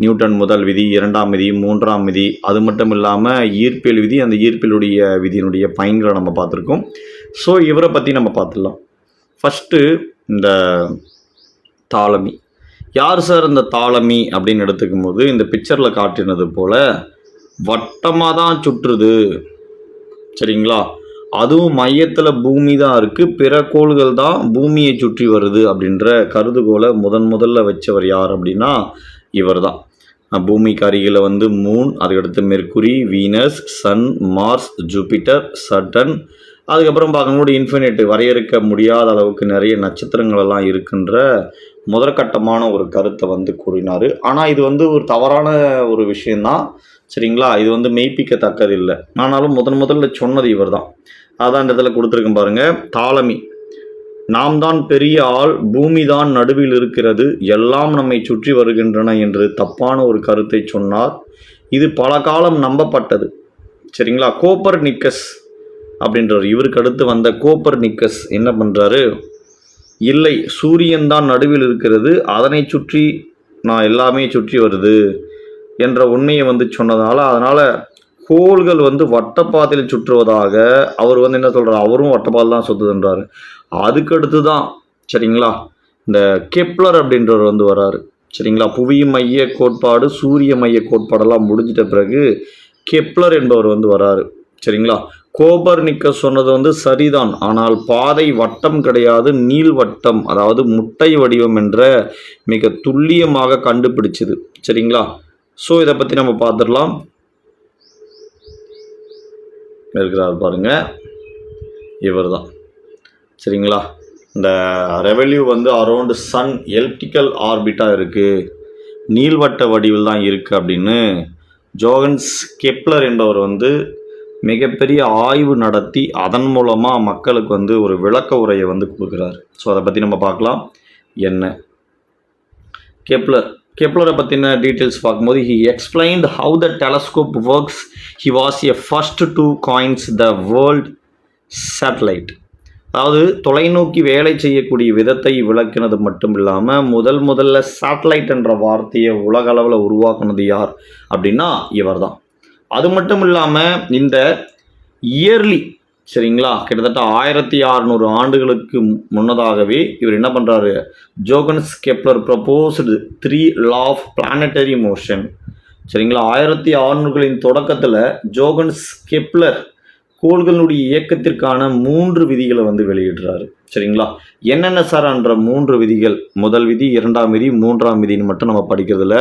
நியூட்டன் முதல் விதி, இரண்டாம் விதி, மூன்றாம் விதி, அது மட்டும் இல்லாமல் ஈர்ப்பியல் விதி, அந்த ஈர்ப்பியலுடைய விதியினுடைய பயன்களை நம்ம பார்த்துருக்கோம். ஸோ இவரை பற்றி நம்ம பார்த்துடலாம். ஃபஸ்ட்டு இந்த தாலமி. யார் சார் இந்த தாலமி அப்படின்னு எடுத்துக்கும் போது, இந்த பிக்சரில் காட்டினது போல் வட்டமாக தான் சுற்றுது சரிங்களா, அதுவும் மையத்தில் பூமி தான் இருக்குது, பிற கோள்கள் தான் பூமியை சுற்றி வருது அப்படின்ற கருதுகோளை முதல்ல வச்சவர் யார் அப்படின்னா இவர் தான். பூமிக்கு அருகில் வந்து மூன், அதுக்கடுத்து Mercury, Venus, sun, Mars, Jupiter, Saturn, அதுக்கப்புறம் பார்க்கும்போது இன்ஃபினிட், வரையறுக்க முடியாத அளவுக்கு நிறைய நட்சத்திரங்கள் எல்லாம் இருக்கின்ற முதற்கட்டமான ஒரு கருத்தை வந்து கூறினார். ஆனால் இது வந்து ஒரு தவறான ஒரு விஷயந்தான் சரிங்களா, இது வந்து மெய்ப்பிக்கத்தக்கது இல்லை. ஆனாலும் முதல்ல சொன்னது இவர் தான். அதான் இந்த இடத்துல கொடுத்துருக்கேன் பாருங்கள். தாலமி, நாம் தான் பெரிய ஆள், பூமி தான் நடுவில் இருக்கிறது, எல்லாம் நம்மை சுற்றி வருகின்றன என்று தப்பான ஒரு கருத்தை சொன்னார். இது பல காலம் நம்பப்பட்டது சரிங்களா. கோப்பர்நிக்கஸ் அப்படின்றார். இவருக்கு அடுத்து வந்த கோப்பர்நிக்கஸ் என்ன பண்ணுறாரு, இல்லை சூரியன் தான் நடுவில் இருக்கிறது, அதனை சுற்றி நான் எல்லாமே சுற்றி வருது என்ற உண்மையை வந்து சொன்னதால, அதனால் கோள்கள் வந்து வட்டப்பாதையில் சுற்றுவதாக அவர் வந்து என்ன சொல்கிறார், அவரும் வட்டப்பாதையில் தான் சுற்றுதுன்றார். அதுக்கடுத்து தான் சரிங்களா இந்த கெப்லர் அப்படின்றவர் வந்து வராரு சரிங்களா. புவி மைய கோட்பாடு, சூரிய மைய கோட்பாடெல்லாம் முடிஞ்சிட்ட பிறகு கெப்லர் என்பவர் வந்து வராரு சரிங்களா. கோப்பர்நிக்கஸ் சொன்னது வந்து சரிதான், ஆனால் பாதை வட்டம் கிடையாது, நீள்வட்டம், அதாவது முட்டை வடிவம் என்ற மிக துல்லியமாக கண்டுபிடிச்சது சரிங்களா. ஸோ இதை பற்றி நம்ம பார்த்துடலாம். இருக்கிறார் பாருங்க, இவர் தான் சரிங்களா. இந்த ரெவல்யூ வந்து அரௌண்டு சன் எலிப்டிக்கல் ஆர்பிட்டாக இருக்குது, நீள்வட்ட வடிவில் தான் இருக்குது அப்படின்னு ஜோகன்ஸ் கெப்லர் என்பவர் வந்து மிகப்பெரிய ஆய்வு நடத்தி அதன் மூலமாக மக்களுக்கு வந்து ஒரு விளக்க உரையை வந்து கொடுக்குறாரு. ஸோ அதை பற்றி நம்ம பார்க்கலாம். என்ன கெப்லரை பற்றின டீட்டெயில்ஸ் பார்க்கும்போது, he explained how the telescope works. He was a first to coin the world satellite. அதாவது தொலைநோக்கி வேலை செய்யக்கூடிய விதத்தை விளக்கினது மட்டும் இல்லாமல் முதல்ல சேட்டலைட் என்ற வார்த்தையை உலக அளவில் உருவாக்குனது யார் அப்படின்னா இவர் தான். அது மட்டும் இல்லாமல் இந்த இயர்லி சரிங்களா, கிட்டத்தட்ட 1600 ஆண்டுகளுக்கு முன்னதாகவே இவர் என்ன பண்ணுறாரு, Johannes Kepler proposed 3 law of planetary motion சரிங்களா. 1600களின் தொடக்கத்தில் ஜோகன்ஸ் கெப்லர் கோள்களுடைய இயக்கத்திற்கான 3 விதிகளை வந்து வெளியிடுறாரு சரிங்களா. என்னென்ன சார் என்ற 3 விதிகள், முதல் விதி, இரண்டாம் விதி, மூன்றாம் விதின்னு மட்டும் நம்ம படிக்கிறதுல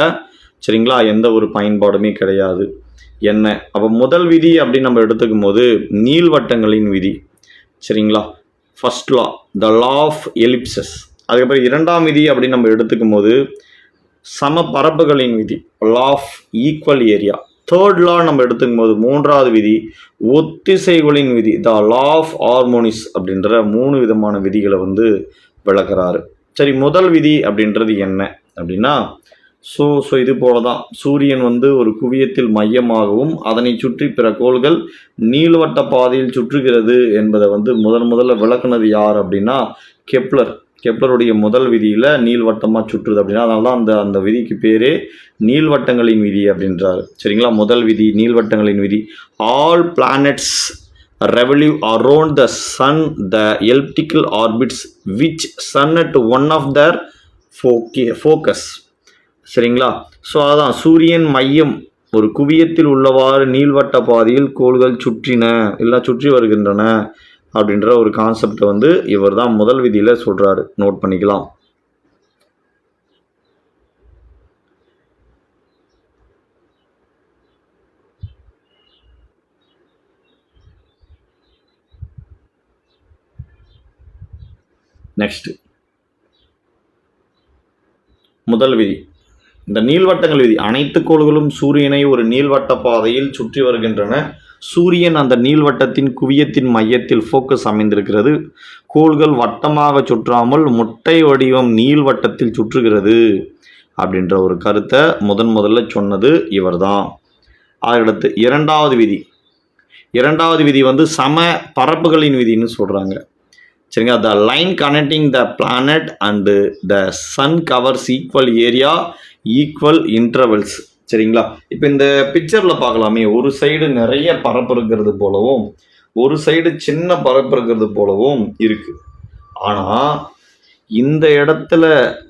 சரிங்களா எந்த ஒரு பயன்பாடுமே கிடையாது. என்ன அப்போ முதல் விதி அப்படின்னு நம்ம எடுத்துக்கும் போது நீள்வட்டங்களின் விதி சரிங்களா, first law, the law of ellipses. அதுக்கப்புறம் இரண்டாம் விதி அப்படின்னு நம்ம எடுத்துக்கும் போது சம பரப்புகளின் விதி, law of equal area. Third law நம்ம எடுத்துக்கும் போது மூன்றாவது விதி ஒத்திசைவுகளின் விதி, த லா ஆஃப் ஹார்மோனிஸ் அப்படின்ற 3 விதமான விதிகளை வந்து விளக்குறாரு. சரி, முதல் விதி அப்படின்றது என்ன அப்படின்னா, ஸோ இது போல தான் சூரியன் வந்து ஒரு குவியத்தில் மையமாகவும் அதனை சுற்றி பிற கோள்கள் நீள்வட்ட பாதையில் சுற்றுகிறது என்பதை வந்து முதல்ல விளக்குனது யார் அப்படின்னா கெப்லருடைய முதல் விதியில் நீள்வட்டமாக சுற்றுது அப்படின்னா, அதனால தான் அந்த விதிக்கு பேரே நீள்வட்டங்களின் விதி அப்படின்றாரு. சரிங்களா, முதல் விதி நீள்வட்டங்களின் விதி. All planets revolve around the sun, the elliptical orbits which sun at one of their focus. சரிங்களா, ஸோ அதான் சூரியன் மையம் ஒரு குவியத்தில் உள்ளவாறு நீள்வட்ட பாதையில் கோள்கள் சுற்றி வருகின்றன அப்படின்ற ஒரு கான்செப்டை வந்து இவர் தான் முதல் விதியில் சொல்கிறாரு. நோட் பண்ணிக்கலாம். நெக்ஸ்ட் முதல் விதி, இந்த நீள்வட்டங்கள் விதி. அனைத்து கோள்களும் சூரியனை ஒரு நீள்வட்ட பாதையில் சுற்றி வருகின்றன. சூரியன் அந்த நீள்வட்டத்தின் குவியத்தின் மையத்தில் ஃபோக்கஸ் அமைந்திருக்கிறது. கோள்கள் வட்டமாக சுற்றாமல் முட்டை வடிவம் நீள்வட்டத்தில் சுற்றுகிறது அப்படின்ற ஒரு கருத்தை முதல்ல சொன்னது இவர் தான். அடுத்து இரண்டாவது விதி வந்து சம பரப்புகளின் விதின்னு சொல்கிறாங்க. சரிங்க, the line connecting the planet and the sun covers equal area equal intervals. சரிங்களா, இப்போ இந்த பிக்சரில் பார்க்கலாமே, ஒரு சைடு நிறைய பரப்பு இருக்கிறது போலவும் ஒரு சைடு சின்ன பரப்பு இருக்கிறது போலவும் இருக்குது. ஆனால் இந்த இடத்துல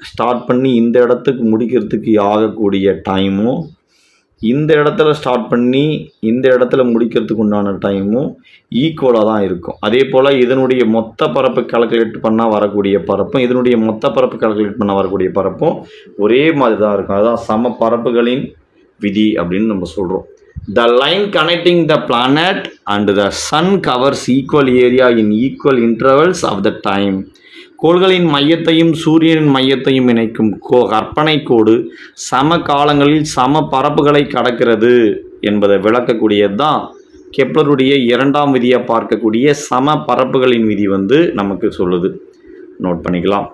ஸ்டார்ட் பண்ணி இந்த இடத்துக்கு முடிக்கிறதுக்கு ஆகக்கூடிய டைமும் இந்த இடத்துல ஸ்டார்ட் பண்ணி இந்த இடத்துல முடிக்கிறதுக்கு உண்டான டைமும் ஈக்குவலாக தான் இருக்கும். அதே போல் இதனுடைய மொத்த பரப்பு கால்குலேட் பண்ணால் வரக்கூடிய பரப்பும் இதனுடைய மொத்த பரப்பு கால்குலேட் பண்ண வரக்கூடிய பரப்பும் ஒரே மாதிரி தான் இருக்கும். அதுதான் சம பரப்புகளின் விதி அப்படின்னு நம்ம சொல்கிறோம். The line connecting the planet and the sun covers equal area in equal intervals of the time. கோள்களின் மையத்தையும் சூரியனின் மையத்தையும் இணைக்கும் கற்பனை கோடு சம காலங்களில் சம பரப்புகளை கடக்கிறது என்பதை விளக்கக்கூடியது தான் கெப்லருடைய இரண்டாம் விதியாக பார்க்கக்கூடிய சம பரப்புகளின் விதி வந்து நமக்கு சொல்லுது. நோட் பண்ணிக்கலாம்.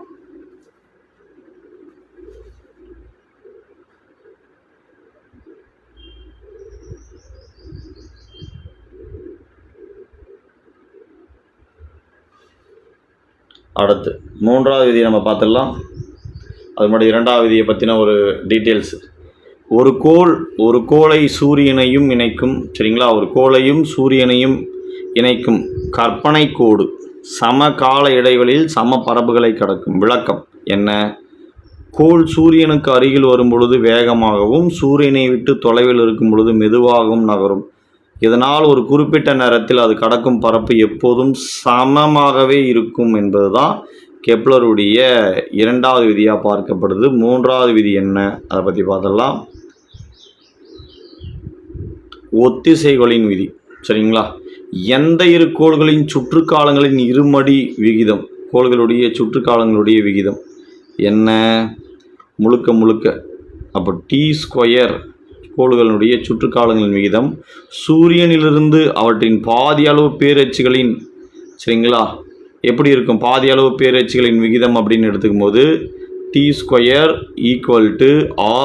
அடுத்து மூன்றாவது விதியை நம்ம பார்த்துடலாம். அது முன்னாடி இரண்டாவது விதியை பற்றின ஒரு டீட்டெயில்ஸ். ஒரு கோளை சூரியனையும் இணைக்கும், சரிங்களா, ஒரு கோளையும் சூரியனையும் இணைக்கும் கற்பனை கோடு சம கால இடைவெளியில் சம பரப்புகளை கடக்கும். விளக்கம் என்ன? கோள் சூரியனுக்கு அருகில் வரும் பொழுது வேகமாகவும் சூரியனை விட்டு தொலைவில் இருக்கும் பொழுது மெதுவாகவும் நகரும். இதனால் ஒரு குறிப்பிட்ட நேரத்தில் அது கடக்கும் பரப்பு எப்போதும் சமமாகவே இருக்கும் என்பது தான் கெப்லருடைய இரண்டாவது விதியாக பார்க்கப்படுது. மூன்றாவது விதி என்ன, அதை பற்றி பார்த்துடலாம். ஒத்திசைகளின் விதி. சரிங்களா, எந்த இரு கோள்களின் சுற்றுக்காலங்களின் இருமடி விகிதம், கோள்களுடைய சுற்றுக்காலங்களுடைய விகிதம் என்ன? முழுக்க அப்போ T² கோள்களுடைய சுற்றுக்காலங்களின் விகிதம் சூரியனிலிருந்து அவற்றின் பாதி அளவு பேரச்சுகளின், சரிங்களா, எப்படி இருக்கும் பாதி அளவு பேரச்சுகளின் விகிதம் அப்படின்னு எடுத்துக்கும் போது T² =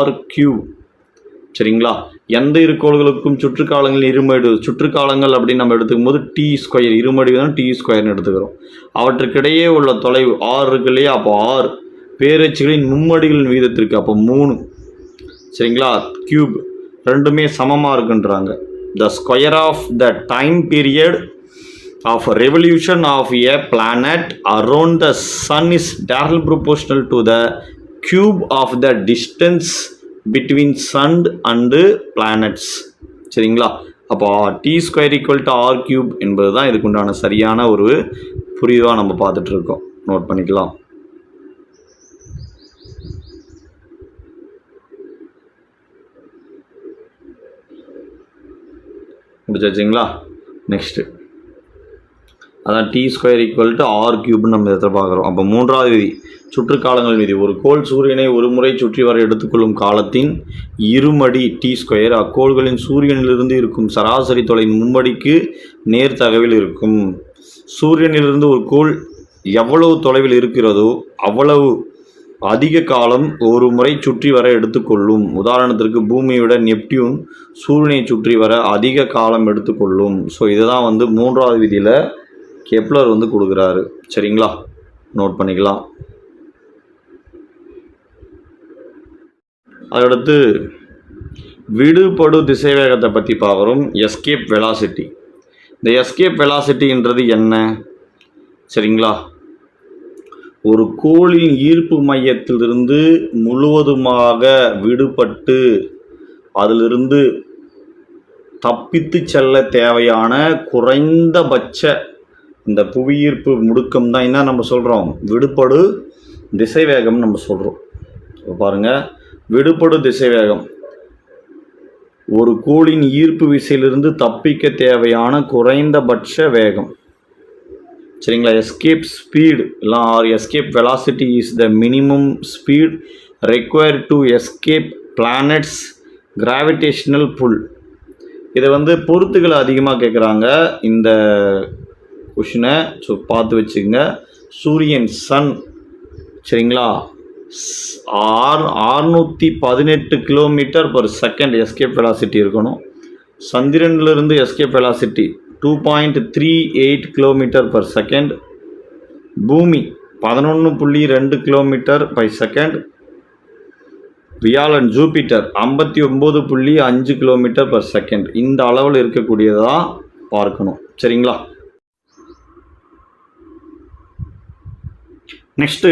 R³. சரிங்களா, எந்த இரு கோள்களுக்கும் சுற்றுக்காலங்களின் இருமடி சுற்றுக்காலங்கள் அப்படின்னு நம்ம எடுத்துக்கும் போது T² இருமடி தான் T² எடுத்துக்கிறோம். அவற்றுக்கிடையே உள்ள தொலைவு R இருக்கு இல்லையா, அப்போ R பேரச்சுகளின் மும்மடிகளின் விகிதத்திற்கு அப்போ 3. சரிங்களா, கியூப் ரெண்டுமே சமமாக இருக்குன்றாங்க. The square of the time period of revolution of a planet around the sun is directly proportional to the cube of the distance between sun and planets. சரிங்களா, அப்போ T² = R³ என்பது தான் இதுக்குண்டான சரியான ஒரு புரிவாக நம்ம பார்த்துட்ருக்கோம். நோட் பண்ணிக்கலாம். முடிச்சாச்சுங்களா? நெக்ஸ்ட்டு அதான் t² = r³ நம்ம இதை பார்க்குறோம். அப்போ மூன்றாவது விதி சுற்றுக்காலங்கள் விதி. ஒரு கோள் சூரியனை ஒரு முறை சுற்றி வர எடுத்துக்கொள்ளும் காலத்தின் இருமடி t². அக்கோள்களின் சூரியனிலிருந்து இருக்கும் சராசரி தொலைவின் மும்மடிக்கு நேர்த்தகவில் இருக்கும். சூரியனிலிருந்து ஒரு கோள் எவ்வளவு தொலைவில் இருக்கிறதோ அவ்வளவு அதிக காலம் ஒரு முறை சுற்றி வர எடுத்துக்கொள்ளும். உதாரணத்திற்கு பூமியோட நெப்டியூன் சூரியனை சுற்றி வர அதிக காலம் எடுத்துக்கொள்ளும். ஸோ இதுதான் வந்து மூன்றாவது விதியில் கெப்லர் வந்து கொடுக்குறாரு. சரிங்களா, நோட் பண்ணிக்கலாம். அதடுத்து விடுபடு திசைவேகத்தை பற்றி பார்க்குறோம். Escape velocity. இந்த எஸ்கேப் வெலாசிட்டின்றது என்ன? சரிங்களா, ஒரு கோளின் ஈர்ப்பு மையத்திலிருந்து முழுவதுமாக விடுபட்டு அதிலிருந்து தப்பித்து செல்ல தேவையான குறைந்தபட்ச இந்த புவியீர்ப்பு முடுக்கம் தான் என்ன நம்ம சொல்கிறோம், விடுபடு திசைவேகம் நம்ம சொல்கிறோம். பாருங்கள், விடுபடு திசைவேகம் ஒரு கோளின் ஈர்ப்பு விசையிலிருந்து தப்பிக்க தேவையான குறைந்தபட்ச வேகம். சரிங்களா, escape speed or escape velocity is the minimum speed required to escape planets gravitational pull. இதை வந்து பொறுத்துக்களை அதிகமாக கேட்குறாங்க இந்த கொஷினை. ஸோ பார்த்து வச்சுங்க. சூரியன் சன், சரிங்களா, 618 km/s எஸ்கேப் வெலாசிட்டி இருக்கணும். சந்திரனிலிருந்து எஸ்கேப் வெலாசிட்டி 2.38 km/s. பூமி 11.2 km/s. வியாழன் ஜூபிட்டர் 59.5 km/s. இந்த அளவில் இருக்கக்கூடியதாக பார்க்கணும். சரிங்களா, நெக்ஸ்ட்டு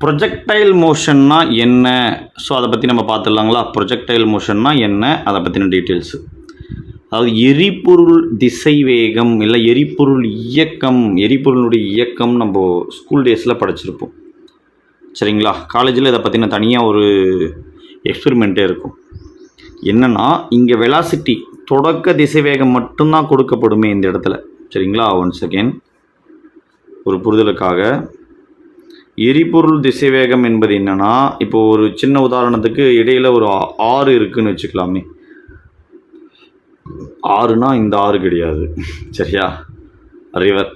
ப்ரொஜெக்டைல் மோஷன்னா என்ன? ஸோ அதை பற்றி நம்ம பார்த்துடலாங்களா. ப்ரொஜெக்டைல் மோஷன்னா என்ன, அதை பற்றின டீட்டெயில்ஸு. அதாவது எரிபொருள் திசைவேகம் இல்லை எரிபொருள் இயக்கம். எரிபொருளுடைய இயக்கம் நம்ம ஸ்கூல் டேஸில் படிச்சிருப்போம். சரிங்களா, காலேஜில் இதை பற்றின தனியாக ஒரு எக்ஸ்பெரிமெண்ட்டே இருக்கும். என்னென்னா, இங்கே வெலாசிட்டி தொடக்க திசைவேகம் மட்டும்தான் கொடுக்கப்படுமே இந்த இடத்துல. சரிங்களா, ஒன் செகண்ட் ஒரு புரிதலுக்காக. எரிபொருள் திசைவேகம் என்பது என்னென்னா, இப்போது ஒரு சின்ன உதாரணத்துக்கு இடையில் ஒரு ஆறு இருக்குதுன்னு வச்சுக்கலாமே. ஆறுனா இந்த ஆறு கிடையாது, சரியா, ரிவர்.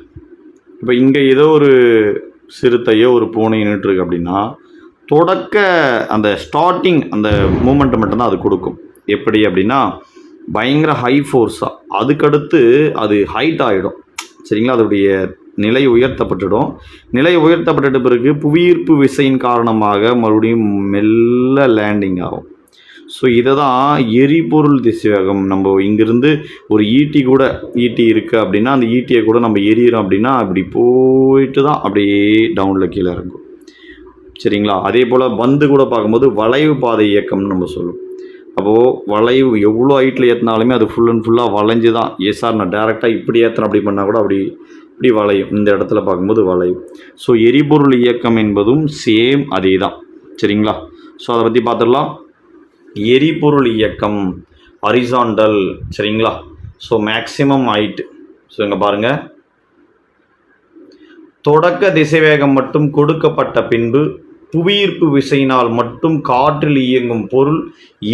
இப்போ இங்கே ஏதோ ஒரு சிறுத்தையோ ஒரு பூனை நின்றுருக்கு அப்படின்னா தொடக்க அந்த ஸ்டார்டிங் அந்த மூமெண்ட்டை மட்டும்தான் அது கொடுக்கும். எப்படி அப்படின்னா பயங்கர ஹை ஃபோர்ஸாக, அதுக்கடுத்து அது ஹைட் ஆகிடும். சரிங்களா, அதோடைய நிலை உயர்த்தப்பட்டுடும். நிலை உயர்த்தப்பட்ட பிறகு புவியீர்ப்பு விசையின் காரணமாக மறுபடியும் மெல்ல லேண்டிங் ஆகும். ஸோ இதை தான் எரிபொருள் திசைவேகம். நம்ம இங்கேருந்து ஒரு ஈட்டி கூட ஈட்டி இருக்குது அப்படின்னா அந்த ஈட்டியை கூட நம்ம எரியிறோம் அப்படின்னா அப்படி போயிட்டு தான் அப்படியே டவுனில் கீழே இறங்கும். சரிங்களா, அதே போல் பந்து கூட பார்க்கும்போது வளைவு பாதை இயக்கம்னு நம்ம சொல்லுவோம். அப்போது வளைவு எவ்வளோ ஹைட்டில் ஏற்றினாலுமே அது ஃபுல் அண்ட் ஃபுல்லாக வளைஞ்சு தான். சார் நான் டேரெக்டாக இப்படி ஏற்றுறேன் அப்படி பண்ணால் கூட இப்படி வளையும். இந்த இடத்துல பார்க்கும்போது வளையும். ஸோ எரிபொருள் இயக்கம் என்பதும் சேம் அதே தான். சரிங்களா, ஸோ அதை பற்றி பார்த்துடலாம். எரிபொருள் இயக்கம் ஹரிசாண்டல். சரிங்களா, ஸோ மேக்சிமம் ஹைட். ஸோ இங்கே பாருங்கள், தொடக்க திசைவேகம் மட்டும் கொடுக்கப்பட்ட பின்பு புவியீர்ப்பு விசையினால் மட்டும் காற்றில் இயங்கும் பொருள்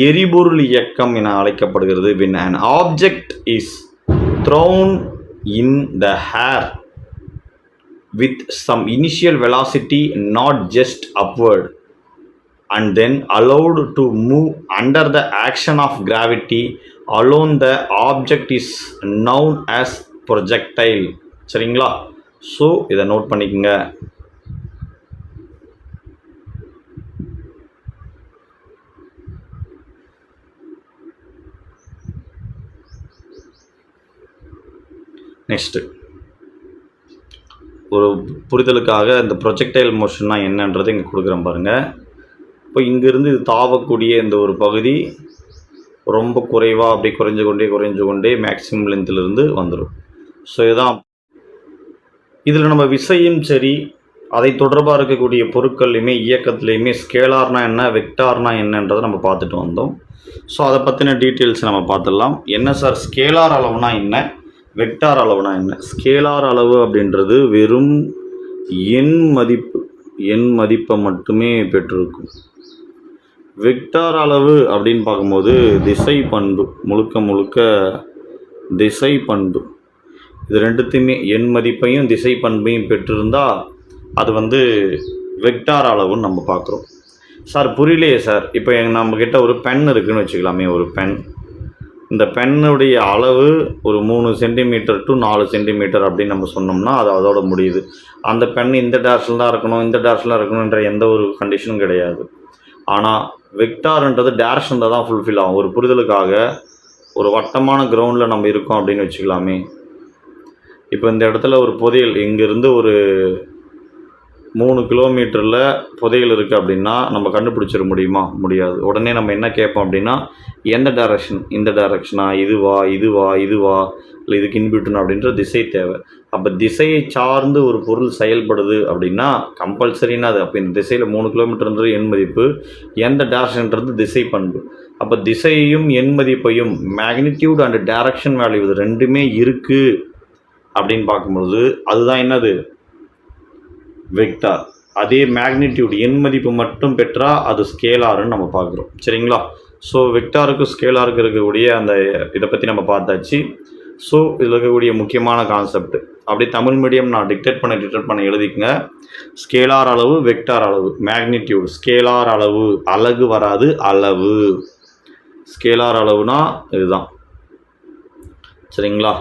எரிபொருள் இயக்கம் என அழைக்கப்படுகிறது. when an object is thrown in the air with some initial velocity, not just upward, and then allowed to move under the action of gravity alone, the object is known as projectile. சரிங்களா, so இதை note பண்ணிக்கோங்க. Next ஒரு புரிதலுக்காக இந்த projectile மோஷன்னா என்னன்றது இங்கே கொடுக்குறேன் பாருங்கள். இப்போ இங்கேருந்து இது தாவக்கூடிய இந்த ஒரு பகுதி ரொம்ப குறைவாக அப்படி குறைஞ்சு கொண்டே மேக்ஸிமம் லென்த்திலிருந்து வந்துடும். ஸோ இதுதான் இதில் நம்ம விசையும் சரி அதை தொடர்பாக இருக்கக்கூடிய பொருட்கள்லையுமே இயக்கத்துலேயுமே ஸ்கேலார்னா என்ன வெக்டார்னா என்னன்றதை நம்ம பார்த்துட்டு வந்தோம். ஸோ அதை பற்றின டீட்டெயில்ஸ் நம்ம பார்த்துடலாம். என்ன சார் ஸ்கேலார் அளவுனா என்ன, வெக்டார் அளவுனா என்ன? ஸ்கேலார் அளவு அப்படின்றது வெறும் எண் மதிப்பை மட்டுமே பெற்றிருக்கும். வெக்டார் அளவு அப்படின்னு பார்க்கும்போது திசை பண்பு, முழுக்க திசை பண்பு, இது ரெண்டுத்தையுமே எண் மதிப்பையும் திசை பண்பையும் பெற்றிருந்தால் அது வெக்டார் அளவுன்னு நம்ம பார்க்குறோம். சார் புரியலையே சார், இப்போ நம்மக்கிட்ட ஒரு பென் இருக்குதுன்னு வச்சுக்கலாமே. ஒரு பென், இந்த பென்னுடைய அளவு ஒரு 3 சென்டிமீட்டர் டு 4 சென்டிமீட்டர் அப்படின்னு நம்ம சொன்னோம்னா அது அதோட முடியுது. அந்த பென் இந்த டேரக்ஷனில் தான் இருக்கணும், இந்த டேரக்ஷனில் இருக்கணுன்ற எந்த ஒரு கண்டிஷனும் கிடையாது. ஆனால் வெக்டார்ன்றது டேரக்ஷனில் தான் ஃபுல்ஃபில் ஆகும். ஒரு புரிதலுக்காக ஒரு வட்டமான கிரவுண்டில் நம்ம இருக்கோம் அப்படின்னு வச்சுக்கலாமே. இப்போ இந்த இடத்துல ஒரு புதையல், இங்கேருந்து ஒரு 3 கிலோமீட்டரில் புதையல் இருக்குது அப்படின்னா நம்ம கண்டுபிடிச்சிட முடியுமா? முடியாது. உடனே நம்ம என்ன கேட்போம் அப்படின்னா, எந்த டைரக்ஷன், இந்த டைரக்ஷனா, இதுவா இல்லை இதுக்கு இன்பியூட்டனா அப்படின்ற திசை தேவை. அப்போ திசையை சார்ந்து ஒரு பொருள் செயல்படுது அப்படின்னா கம்பல்சரின்னா அது அப்போ இந்த திசையில் 3 கிலோமீட்டர்ன்றது எண் மதிப்பு, எந்த டேரக்ஷன்ன்றது திசை பண்பு. அப்போ திசையையும் எண் மதிப்பையும் மேக்னிடியூட் அண்ட் டைரக்ஷன் வேல்யூ இது ரெண்டுமே இருக்குது அப்படின்னு பார்க்கும்பொழுது அதுதான் என்னது? வெக்டார். அதே மேக்னிடியூட் எண் மதிப்பு மட்டும் பெற்றால் அது ஸ்கேலாருன்னு நம்ம பார்க்குறோம். சரிங்களா? ஸோ வெக்டாருக்கு ஸ்கேலாருக்கு இருக்கக்கூடிய அந்த இதை பற்றி நம்ம பார்த்தாச்சு. ஸோ இதில் இருக்கக்கூடிய முக்கியமான கான்செப்ட் அப்படி தமிழ் மீடியம் நான் டிக்டேட் பண்ண எழுதிக்கங்க. ஸ்கேலார் அளவு, வெக்டார் அளவு, மேக்னிடியூட். ஸ்கேலார் அளவு அலகு வராது, அளவு. ஸ்கேலார் அளவுனா இதுதான். சரிங்களா?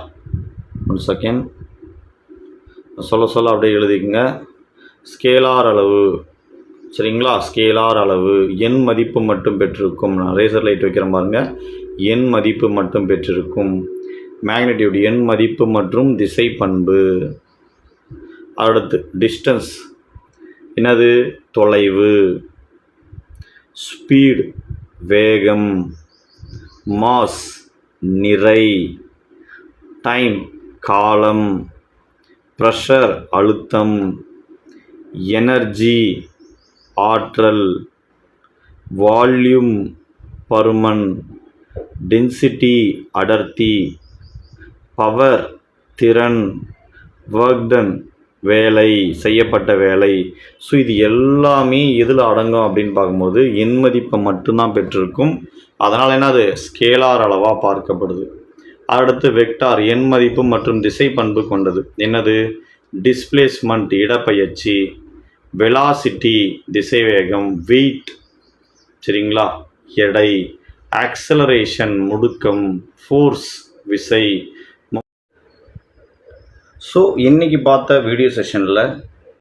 1 செகண்ட் சொல்ல அப்படியே எழுதிக்கங்க. ஸ்கேலார் அளவு. சரிங்களா? ஸ்கேலார் அளவு எண் மதிப்பு மட்டும் பெற்றிருக்கும். நான் ரேசர் லைட் வைக்கிறேன் பாருங்க. எண் மதிப்பு மட்டும் பெற்றிருக்கும். மேக்னிடியூட் எண் மதிப்பு மற்றும் திசை பண்பு. அடுத்து டிஸ்டன்ஸ், என்னது? தொலைவு. ஸ்பீடு வேகம். மாஸ் நிறை. டைம் காலம். ப்ரெஷர் அழுத்தம். எனர்ஜி ஆற்றல். வால்யூம் பருமன். டென்சிட்டி அடர்த்தி. பவர் திறன். ஒர்க் டன் வேலை, செய்யப்பட்ட வேலை. ஸோ இது எல்லாமே எதில் அடங்கும் அப்படின்னு பார்க்கும்போது எண் மதிப்பை மட்டும்தான் பெற்றிருக்கும். அதனால் என்னது? ஸ்கேலார் அளவாக பார்க்கப்படுது. அடுத்து வெக்டார் எண் மதிப்பு மற்றும் திசை பண்பு கொண்டது. என்னது? டிஸ்பிளேஸ்மெண்ட் இடப்பெயர்ச்சி. வெலாசிட்டி திசைவேகம். வெயிட், சரிங்களா, எடை. ஆக்சலரேஷன் முடுக்கம். ஃபோர்ஸ் விசை. ஸோ இன்றைக்கி பார்த்த வீடியோ செஷனில்